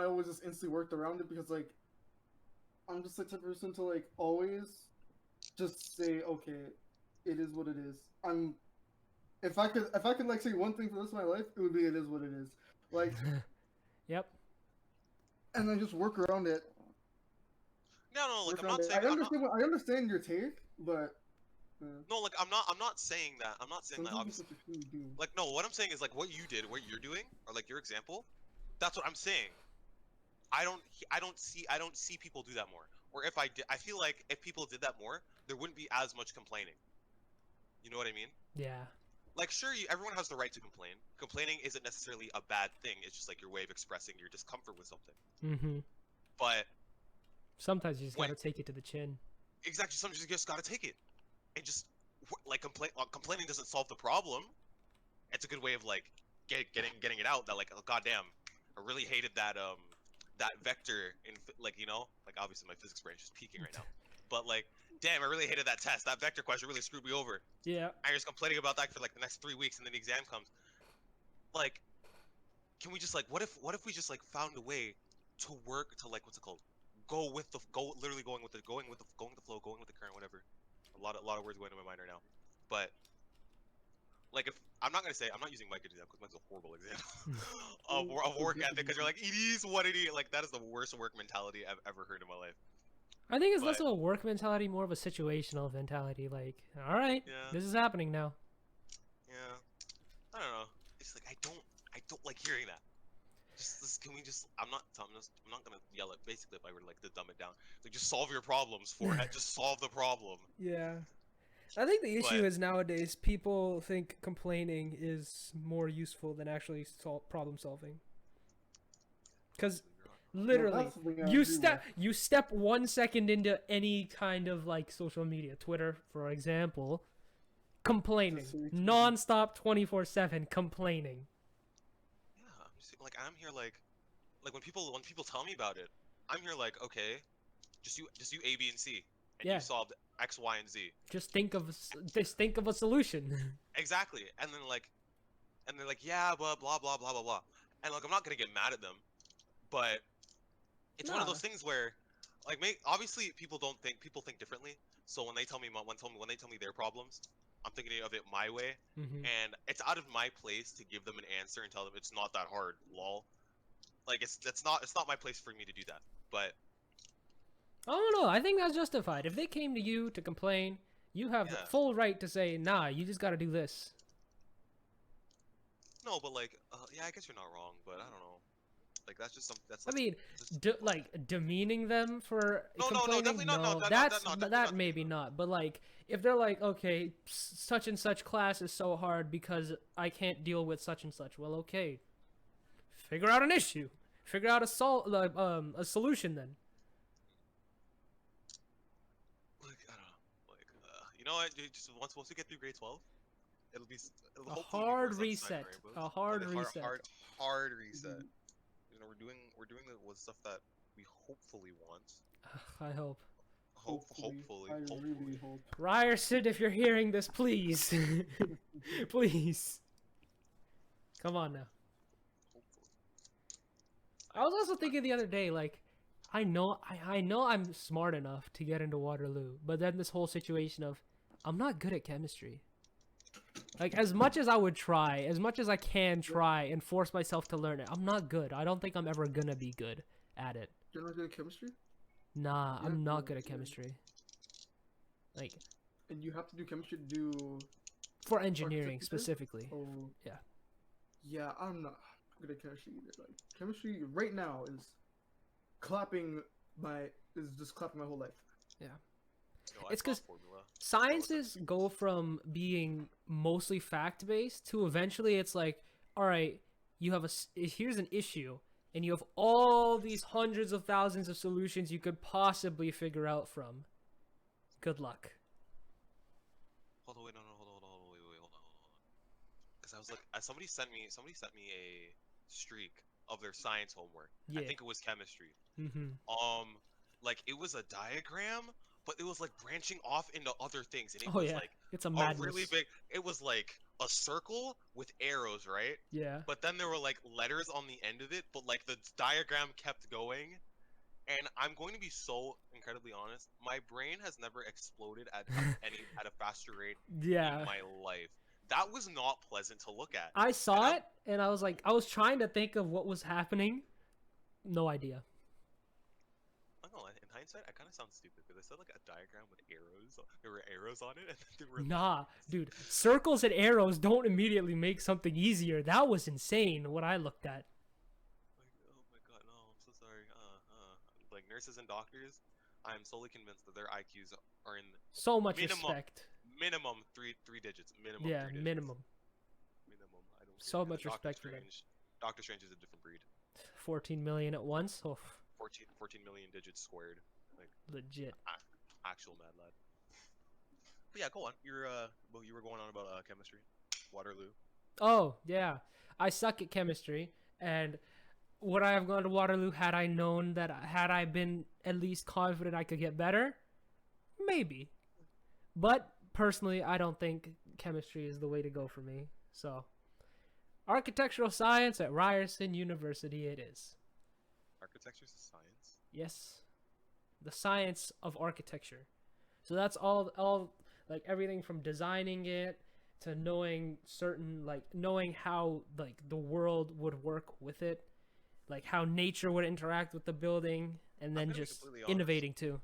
always just instantly worked around it, because like I'm just the type of person to like always just say, okay, it is what it is. If I could like say one thing for the rest of my life, it would be, it is what it is. Like, Yep. and then just work around it. No, like, Work I'm around not it. saying, I understand your take, but no, like, I'm not saying that. I'm not saying that, sometimes obviously. it's what you do. Like, no, what I'm saying is like what you did, what you're doing, or like your example. That's what I'm saying. I don't see people do that more. Or if I did, I feel like if people did that more, there wouldn't be as much complaining. You know what I mean? Yeah. Like, sure, everyone has the right to complain. Complaining isn't necessarily a bad thing. It's just like your way of expressing your discomfort with something. Mhm. But Sometimes you just when, gotta take it to the chin. exactly, sometimes you just gotta take it and just like complaining doesn't solve the problem. it's a good way of like getting it out. That like, oh goddamn, I really hated that vector in like like obviously my physics brain is just peaking right now, but like damn, I really hated that test. That vector question really screwed me over. Yeah. I'm just complaining about that for like the next 3 weeks, and then the exam comes. Like, can we just like what if we just like found a way to work to like what's it called? Go literally going with the flow, going with the current, whatever. A lot of words going into my mind right now, but like if I'm not using Micah to do that because Micah's a horrible example of work ethic because you're like it is what it is. Like that is the worst work mentality I've ever heard in my life. I think it's less But of a work mentality, more of a situational mentality. Like, all right, yeah, this is happening now. yeah, I don't know. It's like I don't like hearing that. Can we just? I'm not gonna yell it. Basically, if I were like to dumb it down, like just solve your problems for it. Just solve the problem. Yeah. I think the issue But is nowadays people think complaining is more useful than actually problem solving. Because Yeah, literally, that's something I agree with. you step 1 second into any kind of like social media, Twitter, for example, complaining, Just so you- nonstop, 24/7 complaining. yeah, I'm just like I'm here like when people tell me about it, I'm here like okay, just do A, B, and C, and Yeah, you solved X, Y, and Z. just think of a solution. Exactly, and they're like yeah, blah blah blah blah blah blah, and like I'm not gonna get mad at them, but it's one of Nah. those things where like obviously people think differently. So when they tell me when they tell me their problems, I'm thinking of it my way, Hmm. and it's out of my place to give them an answer and tell them it's not that hard. Lol. Like it's not my place for me to do that. But I don't know. I think that's justified. If they came to you to complain, you have the yeah, full right to say, "Nah, you just got to do this." no, but like yeah, I guess you're not wrong, but I don't know. Like that's just some I mean, just like demeaning them for no, definitely complaining. not. No, No, definitely that not to me, maybe no. not. But like, if they're like, okay, such and such class is so hard because I can't deal with such and such. Well, okay, figure out an issue. Figure out a solution then. Like I don't know. Like you know what? Dude, just once we get through grade 12, it'll A hopefully be more hard sunshine and reset. rainbows. A hard The reset. hard reset. Mhm. You know, we're doing the stuff that we hopefully want. I hope. Hopefully, I Hopefully. really hope. Ryerson, if you're hearing this, please, please, come on now. Hopefully. I was also thinking the other day, like, I know I'm smart enough to get into Waterloo, but then this whole situation of, I'm not good at chemistry. Like, as much as I would try, as much as I can try and force myself to learn it, I'm not good. I don't think I'm ever gonna be good at it. You're not good at chemistry, Nah, Yeah, I'm not yeah, good at yeah. chemistry. Like, and you have to do chemistry to do for engineering architecture? specifically. Oh, Yeah. yeah. I'm not good at chemistry either. Like chemistry right now is just clapping my whole life. No, I It's saw 'cause formula. Sciences go from being mostly fact-based to eventually it's like, all right, you have here's an issue, and you have all these hundreds of thousands of solutions you could possibly figure out from. Good luck. Hold on, wait, no, hold on, wait, hold on. Because I was like, somebody sent me a streak of their science homework. I Yeah. think it was chemistry. Mm-hmm. Like it was a diagram, but it was like branching off into other things, and it Oh was yeah, like it's a a really madness. big. It was like a circle with arrows, right? Yeah. But then there were like letters on the end of it, but like the diagram kept going. And I'm going to be so incredibly honest. My brain has never exploded at a faster rate in Yeah. my life. That was not pleasant to look at. I And saw it and I was like, I was trying to think of what was happening. No idea. I don't know, in hindsight, I kind of sound stupid because I said like a diagram with arrows. There were arrows on it, and then there were Nah, letters. dude, circles and arrows don't immediately make something easier. That was insane what I looked at. Like, oh my god, no, I'm so sorry. Like nurses and doctors, I'm solely convinced that their IQs are in So much minimum, respect. minimum three digits, minimum Yeah, 3 digits, minimum. minimum. I don't care. So And then much respect for them. Doctor Strange is a different breed. 14 million at once? Oh, 14 million digits squared. Like legit. actual mad lad. But yeah, go on. You were going on about chemistry, Waterloo. Oh, yeah. I suck at chemistry, and would I have gone to Waterloo had I known that had I been at least confident I could get better? Maybe. But personally, I don't think chemistry is the way to go for me. So, architectural science at Ryerson University it is. Architecture's a science. Yes, the science of architecture. So that's all like everything from designing it to knowing certain like knowing how like the world would work with it, like how nature would interact with the building, and I'm then gonna be just completely honest. innovating too.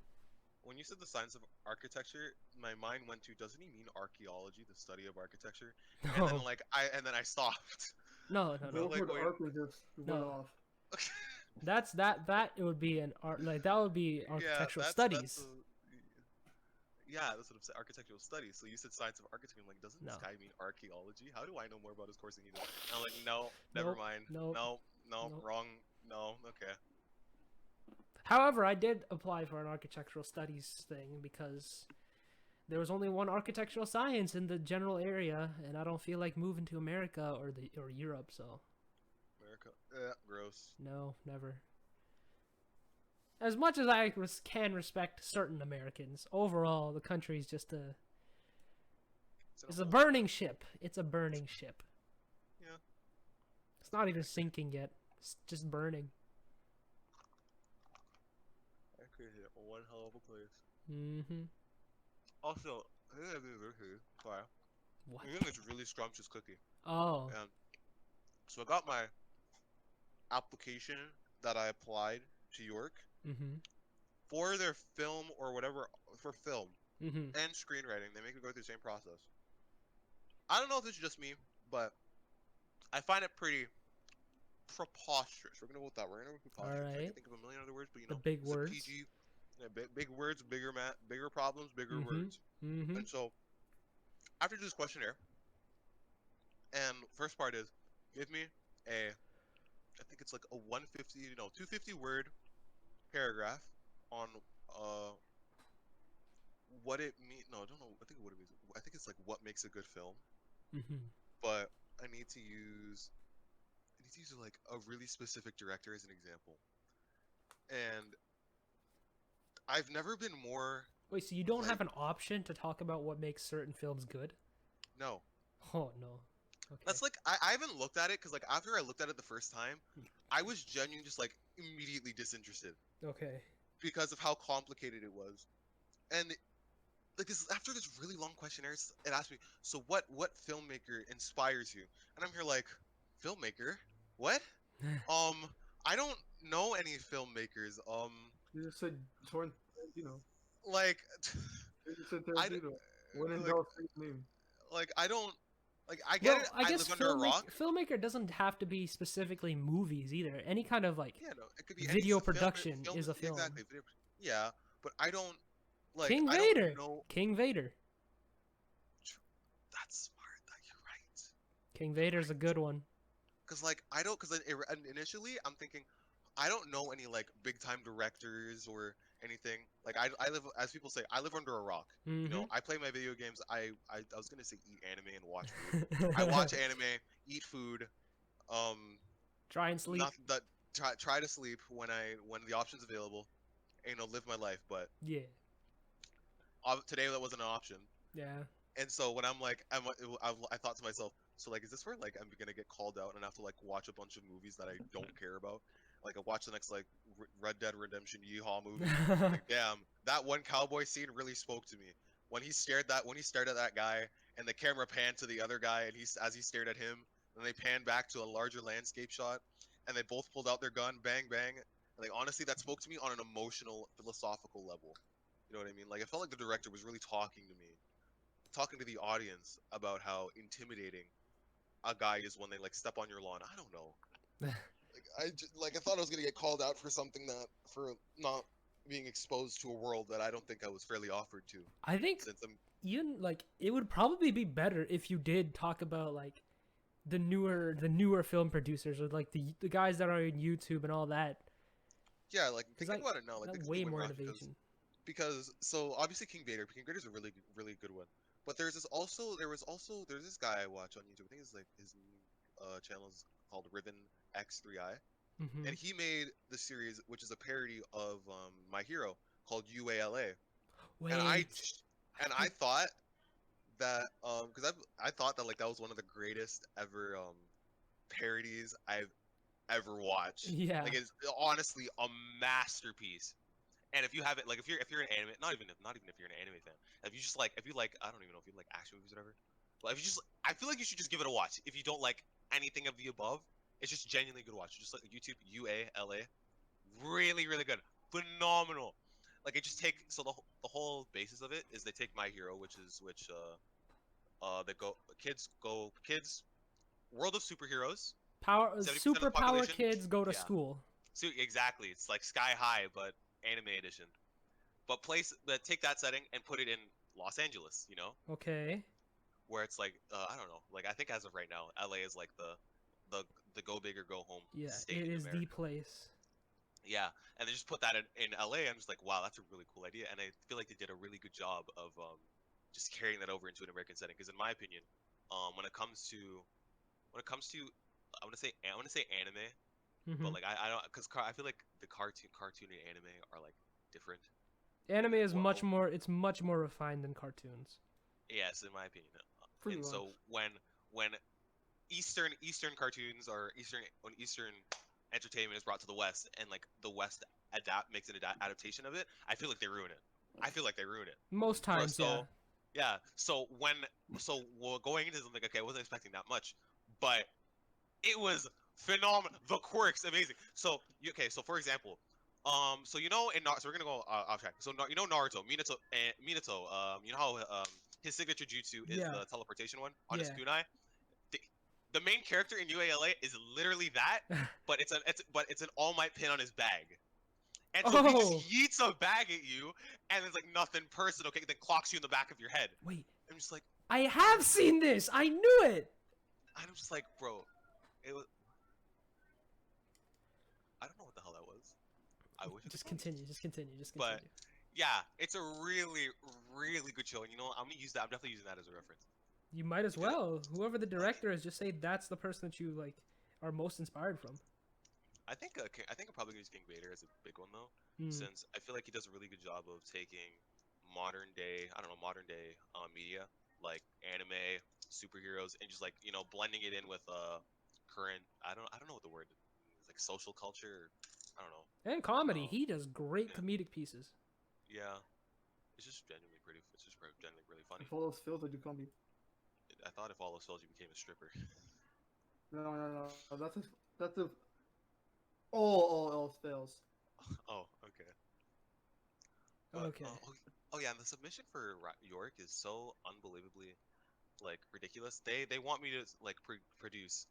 When you said the science of architecture, my mind went to, doesn't he mean archaeology, the study of architecture? And then No, I stopped. no, no, I was no, Both like, word wait. arc just went no. off. That it would be an art like that would be Yeah, architectural that's studies. yeah, that's what I'm saying. Architectural studies. So you said science of architecture. I'm like, doesn't this No, guy mean archaeology? How do I know more about his course than he does? And I'm like, no, never nope, mind. nope, No, no, nope. wrong. No, okay. However, I did apply for an architectural studies thing because there was only one architectural science in the general area, and I don't feel like moving to America or Europe. So America, gross. no, never. As much as I can respect certain Americans, overall the country is just a It's in it's a hole. burning ship. It's a burning ship. Yeah. It's not even sinking yet. It's just burning. I created one hell of a place. Mm-hmm. Also, I think I have this here. Sorry. What? I'm getting this really scrumptious cookie. Oh. And so I got my application that I applied to York Mm-hmm. for their film or whatever, for film Mm-hmm. and screenwriting. They make me go through the same process. I don't know if it's just me, but I find it pretty preposterous. We're gonna go with that. We're gonna go with All preposterous. I right. can think of a million other words, but you The know, big it's a words. PG. Yeah, big words, bigger problems, bigger Mm-hmm. words. Mm-hmm. And so, I have to do this questionnaire. And first part is, give me I think it's like a 150, 250 word paragraph on uh what it mean. No, I don't know. I think what it means. I think it's like what makes a good film. Mm-hmm. But I need to use like a really specific director as an example. And I've never been more Wait, so you don't like have an option to talk about what makes certain films good? no. Oh no. Okay. That's like I haven't looked at it because like after I looked at it the first time, I was genuinely just like immediately disinterested Okay. because of how complicated it was. And like this after this really long questionnaire, it asked me, so what filmmaker inspires you? And I'm here like, filmmaker? What? Um, I don't know any filmmakers. You just said torn, Like, You just said I d- Tarantino. When in like doubt, say his name. I don't I get it. Well, I I guess live under a rock. filmmaker doesn't have to be specifically movies either. Any kind of like Yeah, no, it could be any video film. production Film is a yeah, film. exactly. Yeah, but I don't like. King I don't Vader. know. King Vader. That's smart. That you're right. King Vader's a good one. Cause like I don't. Cause initially I'm thinking, I don't know any like big time directors or anything. Like I live, as people say, I live under a rock. You Mm-hmm. know, I play my video games. I was gonna say eat anime and watch food. I watch anime, eat food. Try and sleep. Not that try to sleep when the option's available. And, live my life. But Yeah. today that wasn't an option. Yeah. And so when I'm like, I thought to myself, so like, is this where like I'm gonna get called out and have to like watch a bunch of movies that I don't care about? Like I watch the next like Red Dead Redemption Yeehaw movie. Like damn, that one cowboy scene really spoke to me. When he stared at that guy and the camera panned to the other guy and as he stared at him, and they panned back to a larger landscape shot, and they both pulled out their gun, bang bang. And, like honestly, that spoke to me on an emotional, philosophical level. You know what I mean? Like I felt like the director was really talking to me, talking to the audience about how intimidating a guy is when they like step on your lawn. I don't know. I thought I was gonna get called out for something that for not being exposed to a world that I don't think I was fairly offered to. I think Since I'm you like it would probably be better if you did talk about like the newer film producers or like the guys that are on YouTube and all that. yeah, like Cause thinking like about it now, like that things way went more wrong innovation. because so obviously King Vader's a really good one. But there's this guy I watch on YouTube. I think it's like his channel is called Riven X3I, Mm-hmm. and he made the series which is a parody of My Hero called UALA. And Wait. I thought that because I thought that like that was one of the greatest ever parodies I've ever watched. Yeah. Like it's honestly a masterpiece. And if you have it, like if you're an anime, not even if you're an anime fan, if you like I don't even know if you like action movies or whatever. But if you just I feel like you should just give it a watch. If you don't like anything of the above, it's just genuinely good watch. Just like YouTube UALA, really really good, phenomenal. Like it just take so the whole basis of it is they take My Hero, they go kids world of superheroes, Power 70% of the superpower population. kids go to Yeah, school. so exactly, it's like Sky High but anime edition. But take that setting and put it in Los Angeles, Okay. where it's like I don't know, like I think as of right now, LA is like the the go big or go home Yeah, state it in is the America. place. Yeah, and they just put that in LA. I'm just like, wow, that's a really cool idea, and I feel like they did a really good job of just carrying that over into an American setting. Because in my opinion, when it comes to I want to say anime, Mm-hmm. but like I don't I feel like the cartoon and anime are like different. Anime is Well, much more. It's much more refined than cartoons. yes, in my opinion. Pretty And much. so when Eastern cartoons or Eastern entertainment is brought to the West, and like the West makes an adaptation of it, I feel like they ruin it. I feel like they ruin it. Most For times, yeah. so yeah, well, going into something, okay, I wasn't expecting that much, but it was phenomenal. The quirks, amazing. So for example, so we're gonna go off track. So Naruto, Minato, you know how his signature jutsu is Yeah. the teleportation one on his Yeah. kunai. The, the main character in UALA is literally that, but it's an All Might pin on his bag. And so he just Oh. yeets a bag at you, and it's like nothing personal. Okay, then clocks you in the back of your head. Wait. I'm just like, I have seen this. I knew it. I'm just like, bro, it was. I don't know what the hell that was. I wish I could Just tell. continue. Just continue. Just But continue. yeah, it's a really, really good show. And you know what? I'm gonna use that. I'm definitely using that as a reference You might as because well. Whoever the like director is, just say that's the person that you like are most inspired from. I think I'm probably gonna use King Vader as a big one though, Hmm. since I feel like he does a really good job of taking modern day media like anime, superheroes, and just like blending it in with current. I don't know what the word is, like social culture. I don't know. And comedy. Um, He does great yeah, comedic pieces. yeah. It's just genuinely pretty. It's just genuinely really funny. If all else fails, I do comedy. I thought if all else fails, you became a stripper. No. That's if all else fails. Oh, okay. But Okay. oh yeah, and the submission for York is so unbelievably like ridiculous. They want me to like produce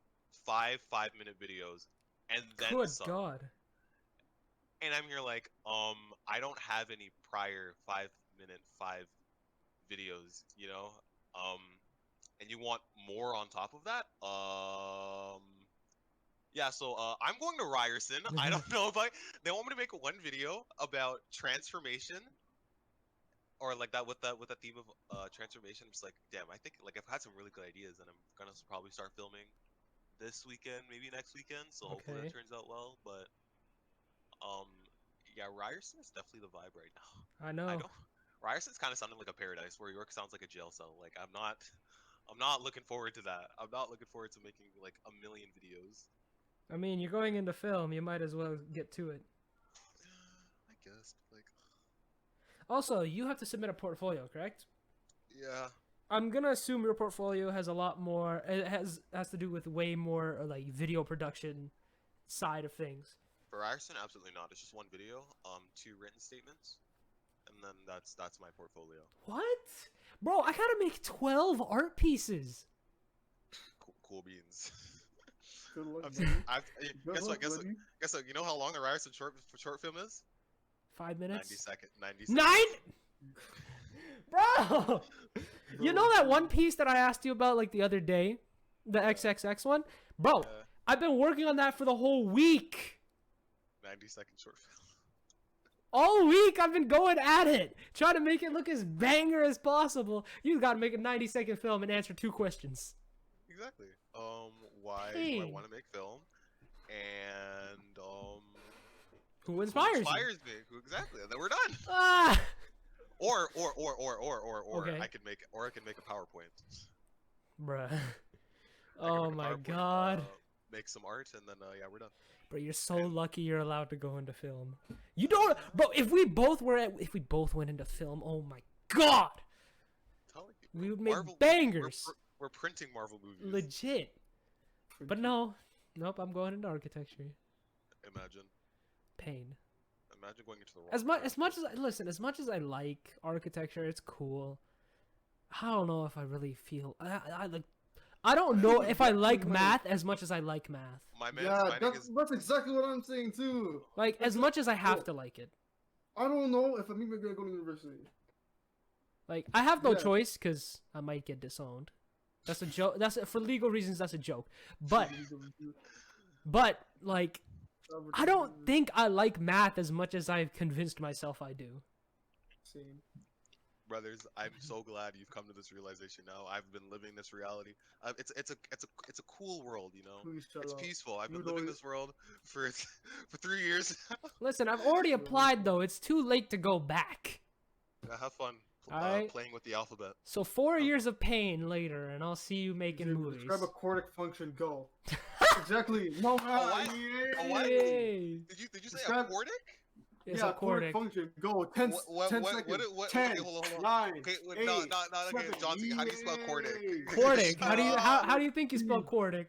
5 minute videos and then Good some. God. And I'm here like, I don't have any prior 5 minute 5 videos, and you want more on top of that? Yeah, so I'm going to Ryerson. I don't know if they want me to make one video about transformation or like that with that theme of transformation. I'm just like, damn, I think like I've had some really good ideas, and I'm gonna probably start filming this weekend, maybe next weekend. So hopefully that Okay. turns out well. But um, yeah, Ryerson is definitely the vibe right now. I I know. don't. Ryerson's kind of sounding like a paradise, where York sounds like a jail cell. Like I'm not looking forward to that. I'm not looking forward to making like a million videos. I mean, you're going into film. You might as well get to it. I guess like Also, you have to submit a portfolio, correct? yeah. I'm gonna assume your portfolio has a lot more. It has to do with way more like video production side of things. For Ryerson, absolutely not. It's just one video, 2 written statements, and then that's my portfolio. What, bro? I gotta make 12 art pieces. Cool beans. Good luck, I'm, buddy. Good guess what? luck, Guess what? buddy. Guess what? You know how long the Ryerson short film is? 5 minutes. 90 seconds. 9, bro. You know that one piece that I asked you about like the other day, the XXX one, bro. Yeah, I've been working on that for the whole week. 90-second short film. All week I've been going at it, trying to make it look as banger as possible. You gotta make a 90-second film and answer 2 questions. Exactly. Why do I Dang. want to make film? And Who who inspires you? inspires me? Who exactly? And then we're done. Ah! Or Okay. I could make a PowerPoint. Bruh. I could Oh make a my PowerPoint, god. Make some art, and then yeah, we're done. Bro, you're so lucky you're allowed to go into film. You don't, bro. If we both went into film, oh my god, I'm telling you, we would make Marvel, bangers. We're printing Marvel movies. Legit. But no, nope. I'm going into architecture. Imagine Pain. Imagine going into the wrong As much as as much as I like architecture, it's cool. I don't know if I really feel. I don't know if I like math as much as I like math. My man's Yeah, finding is that's exactly what I'm saying too. Like as much as I have to like it. I don't know if I'm even gonna go to university. Like I have no Yeah. choice because I might get disowned. That's a joke. That's for legal reasons. That's a joke. But like I don't think I like math as much as I've convinced myself I do. Same. brothers. I'm so glad you've come to this realization now. I've been living this reality. It's a cool world, you know. Please shut It's up. peaceful. I've You been living don't- this world for for 3 years. Listen, I've already applied though. It's too late to go back. Have fun Alright. playing with the alphabet. So 4 years of pain later, and I'll see you making Dude, movies. Describe a quartic function. Go. Exactly. No. what? Yeah. A what? Yay. Did you say Describe- a quartic? It's Yeah, a quartic. function. Go. 10 What 10 seconds. okay, 10, hold on. 9, Okay, wait, 8, no, okay, 7, John, how do you spell quartic? yay. Quartic. How do you think you spell quartic?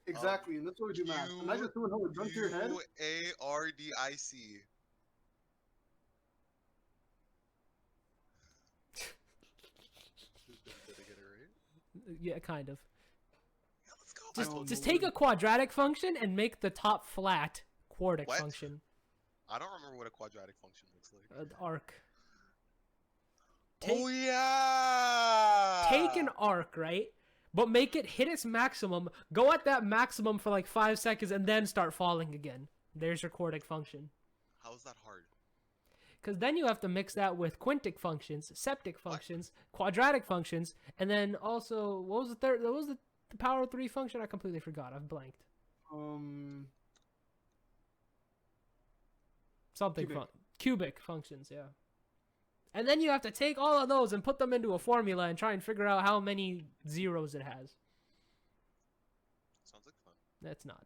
Exactly, and that's what we do math. Imagine throwing how a gun to your head. Quardic. Did I get it right? Yeah, kind of. Yeah, let's go. I told Just you. take a quadratic function and make the top flat quartic What? function. I don't remember what a quadratic function looks like. An arc. Oh yeah. Take an arc, right? But make it hit its maximum, go at that maximum for like 5 seconds, and then start falling again. There's your quartic function. How is that hard? Because then you have to mix that with quintic functions, septic functions, quadratic functions, and then also, what was the third? What was the power of 3 function? I completely forgot. I've blanked. Something Cubic. cubic functions, yeah. And then you have to take all of those and put them into a formula and try and figure out how many zeros it has. Sounds like fun. That's not.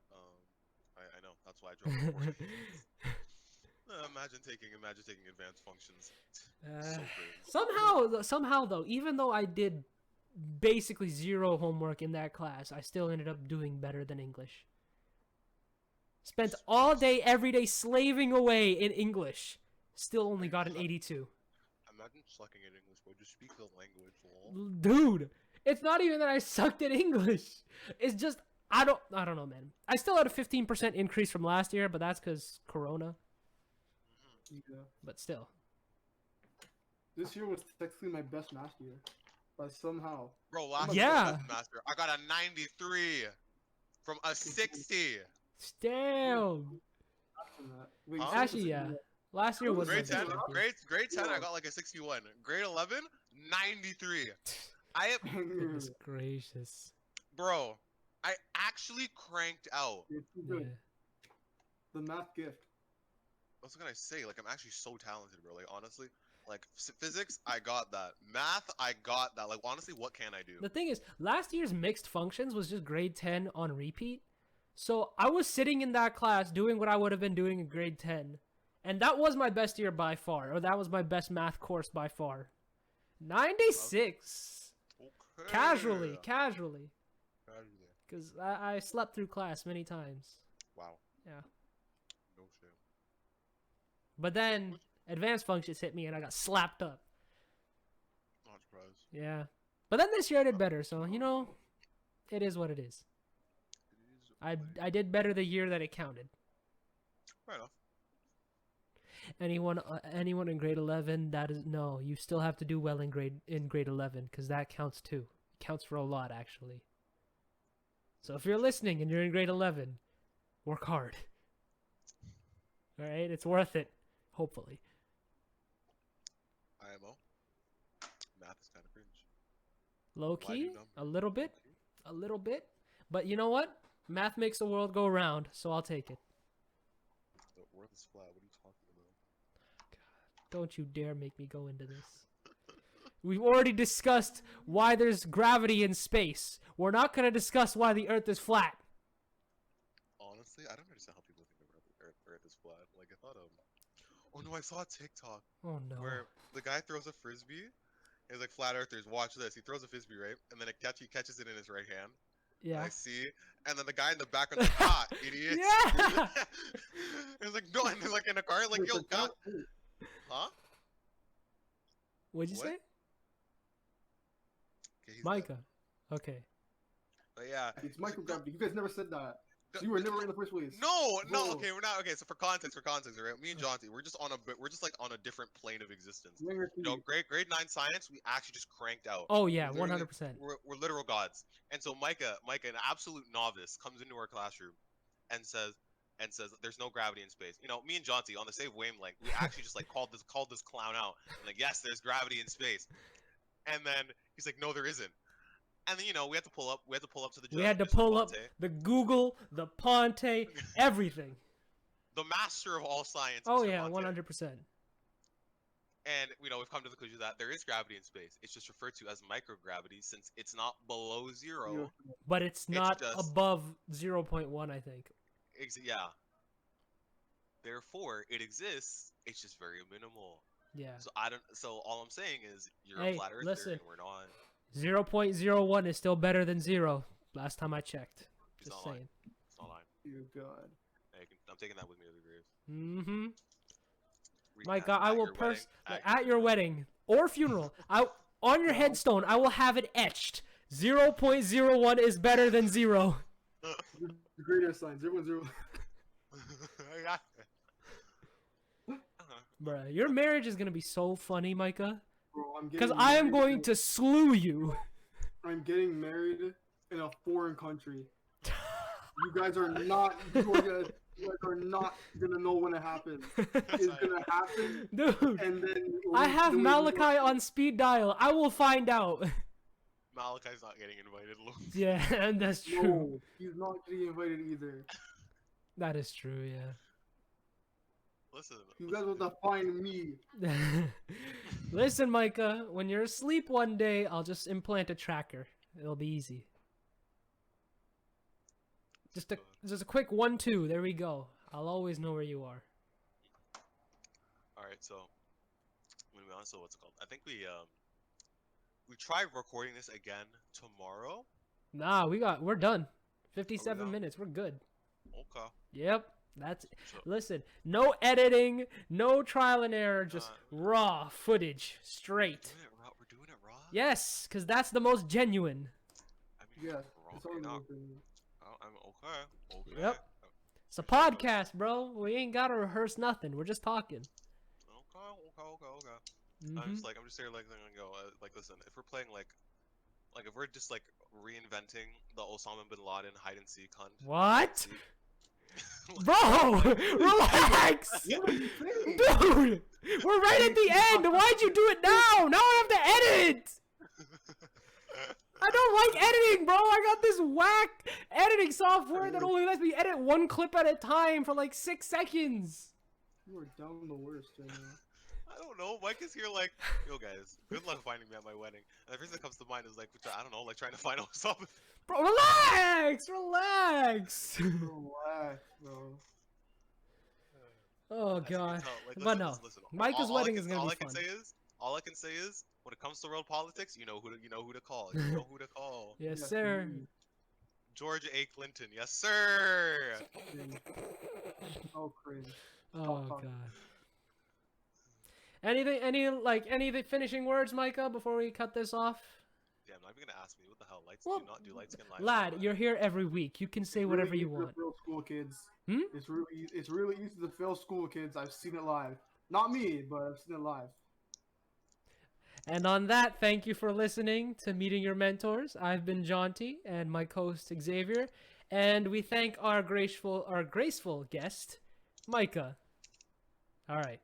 I know. That's why I drove. the 40. Imagine taking advanced functions. So crazy. Somehow though, even though I did basically 0 homework in that class, I still ended up doing better than English. Spent all day, every day slaving away in English. Still only got an 82. Imagine sucking at English, bro. Just speak the language, lol. Dude, it's not even that I sucked at English. It's just I don't know, man. I still had a 15% increase from last year, but that's because Corona. Yeah. But still. This year was technically my best math year, but somehow. Bro, last Yeah. year, master, I got a 93 from a 60. Damn. After that. Wait, Huh? you said Actually, the yeah. same- Last year was my Grade best 10, math year. grade 10, I Yeah. got like a 61. Grade 11, 93. I have, Goodness gracious. bro, I actually cranked out. You're too Yeah. good. The math gift. What can I say? Like, I'm actually so talented, bro. Like, honestly, like physics, I got that. Math, I got that. Like, honestly, what can I do? The thing is, last year's mixed functions was just grade 10 on repeat. So I was sitting in that class doing what I would have been doing in grade 10. And that was my best year by far. Or that was my best math course by far. 96. Okay. Casually. Casually. Because I slept through class many times. Wow. Yeah. No shame. But then advanced functions hit me and I got slapped up. Not surprised. Yeah. But then this year I did better. So, you know, it is what it is. It is I did better the year that it counted. Fair enough. Anyone in grade 11, that is no, you still have to do well in grade 11 because that counts too. It counts for a lot actually. So if you're listening and you're in grade 11, work hard. All right, it's worth it. Hopefully. IMO. Math is kind of cringe. Low Why do key, numbers? a little bit, Low key? a little bit. But you know what? Math makes the world go round, so I'll take it. The world is flat. What are you talking about? Don't you dare make me go into this. We've already discussed why there's gravity in space. We're not going to discuss why the Earth is flat. Honestly, I don't understand how people think the Earth is flat. Like I thought oh no, I saw a TikTok Oh no. where the guy throws a frisbee. He's like, flat earthers, watch this. He throws a frisbee, right? And then he catches it in his right hand. Yeah. I see. And then the guy in the background, like, ah, idiot. Yeah. It's like, no, and he's like in a car, like, Wait, yo, but God. that- Huh? What'd you What? say? Okay, he's Micah. Okay. But yeah. It's microgravity. You guys never said that. So you were never in the first place. No, Bro. okay, we're not. Okay, so for context, right? Me and Jonty, we're just like on a different plane of existence. Younger You know, kid. grade 9 science, we actually just cranked out. Oh yeah, We're literally- 100%. We're literal gods. And so Micah, an absolute novice, comes into our classroom and says, there's no gravity in space. You know, me and Jonty on the same wavelength, we actually just like called this clown out. And like, yes, there's gravity in space. And then he's like, no, there isn't. And then, you know, we had to pull up to the judge. We had to Mr. pull up Ponte, the Google, the Ponte, everything. the master of all science. Oh Mr. yeah, Ponte. 100%. And you know, we've come to the conclusion that there is gravity in space. It's just referred to as microgravity since it's not below zero. But it's not just- above 0.1, I think. Yeah. Therefore, it exists. It's just very minimal. Yeah. So all I'm saying is you're Hey, a flat earther listen. and we're not. 0.01 is still better than 0. Last time I checked. It's Just not saying. lying. It's not lying. Dear God. I'm taking that with me to the grave. Mm-hmm. Read My that God, I at will your wedding, at your wedding or funeral. On your headstone, I will have it etched. 0.01 is better than 0. The greater sign. 0 I got it. Bruh, your marriage is gonna be so funny, Micah. Bro, I'm Because getting I am married going to slew you. I'm getting married in a foreign country. You guys are not. You guys are not gonna know when it happens. It's gonna happen, Dude, and then I have Malachi on speed dial. I will find out. Malachi's not getting invited. Yeah, and that's true. No, he's not getting invited either. That is true, yeah. Listen. You guys will define me. Listen, Micah, when you're asleep one day, I'll just implant a tracker. It'll be easy. Just a quick 1-2. There we go. I'll always know where you are. All right, so I'm gonna be honest. So what's it called? I think we try recording this again tomorrow. Nah, we're done. 57 done? minutes. We're good. Okay. Yep. That's So, Listen, no editing, no trial and error, just raw footage, straight. we're doing it raw. Yes, because that's the most genuine. I mean, Yeah, raw, it's okay, all now- good. I'm okay. Okay. Yep. It's a podcast, bro. We ain't gotta rehearse nothing. We're just talking. Okay. Mhm. I'm just there, like, go, like, listen, if we're playing, like, if we're just, like, reinventing the Osama bin Laden hide and seek hunt. What? Bro, relax! Dude, we're right at the end. Why'd you do it now? Now I have to edit! I don't like editing, bro. I got this whack editing software that only lets me edit one clip at a time for like 6 seconds. You are down the worst right now. I don't know. Mike is here like, yo guys, good luck finding me at my wedding. And the first thing that comes to mind is like, which I don't know, like trying to find Osama. Bro, relax! Relax, bro. Oh, As you can God. tell, like, But no, listen, Micah's all wedding is gonna all be I can fun. say is, all I can say is, when it comes to world politics, you know who to call. You know who to call. Yes, Yes, sir. indeed. George A. Clinton, yes sir. Cringe. Oh, cringe. Oh, Stop God. talking. Any finishing words, Micah, before we cut this off? Damn, not even gonna ask me what the hell. Lights Well, do not do light skin live. Lad, you're here every week. You can say It's whatever really you easy to want. fail school kids. Hmm? It's really easy to fail school kids. I've seen it live. Not me, but I've seen it live. And on that, thank you for listening to Meeting Your Mentors. I've been Jonty and my co-host Xavier, and we thank our graceful guest, Micah. All right.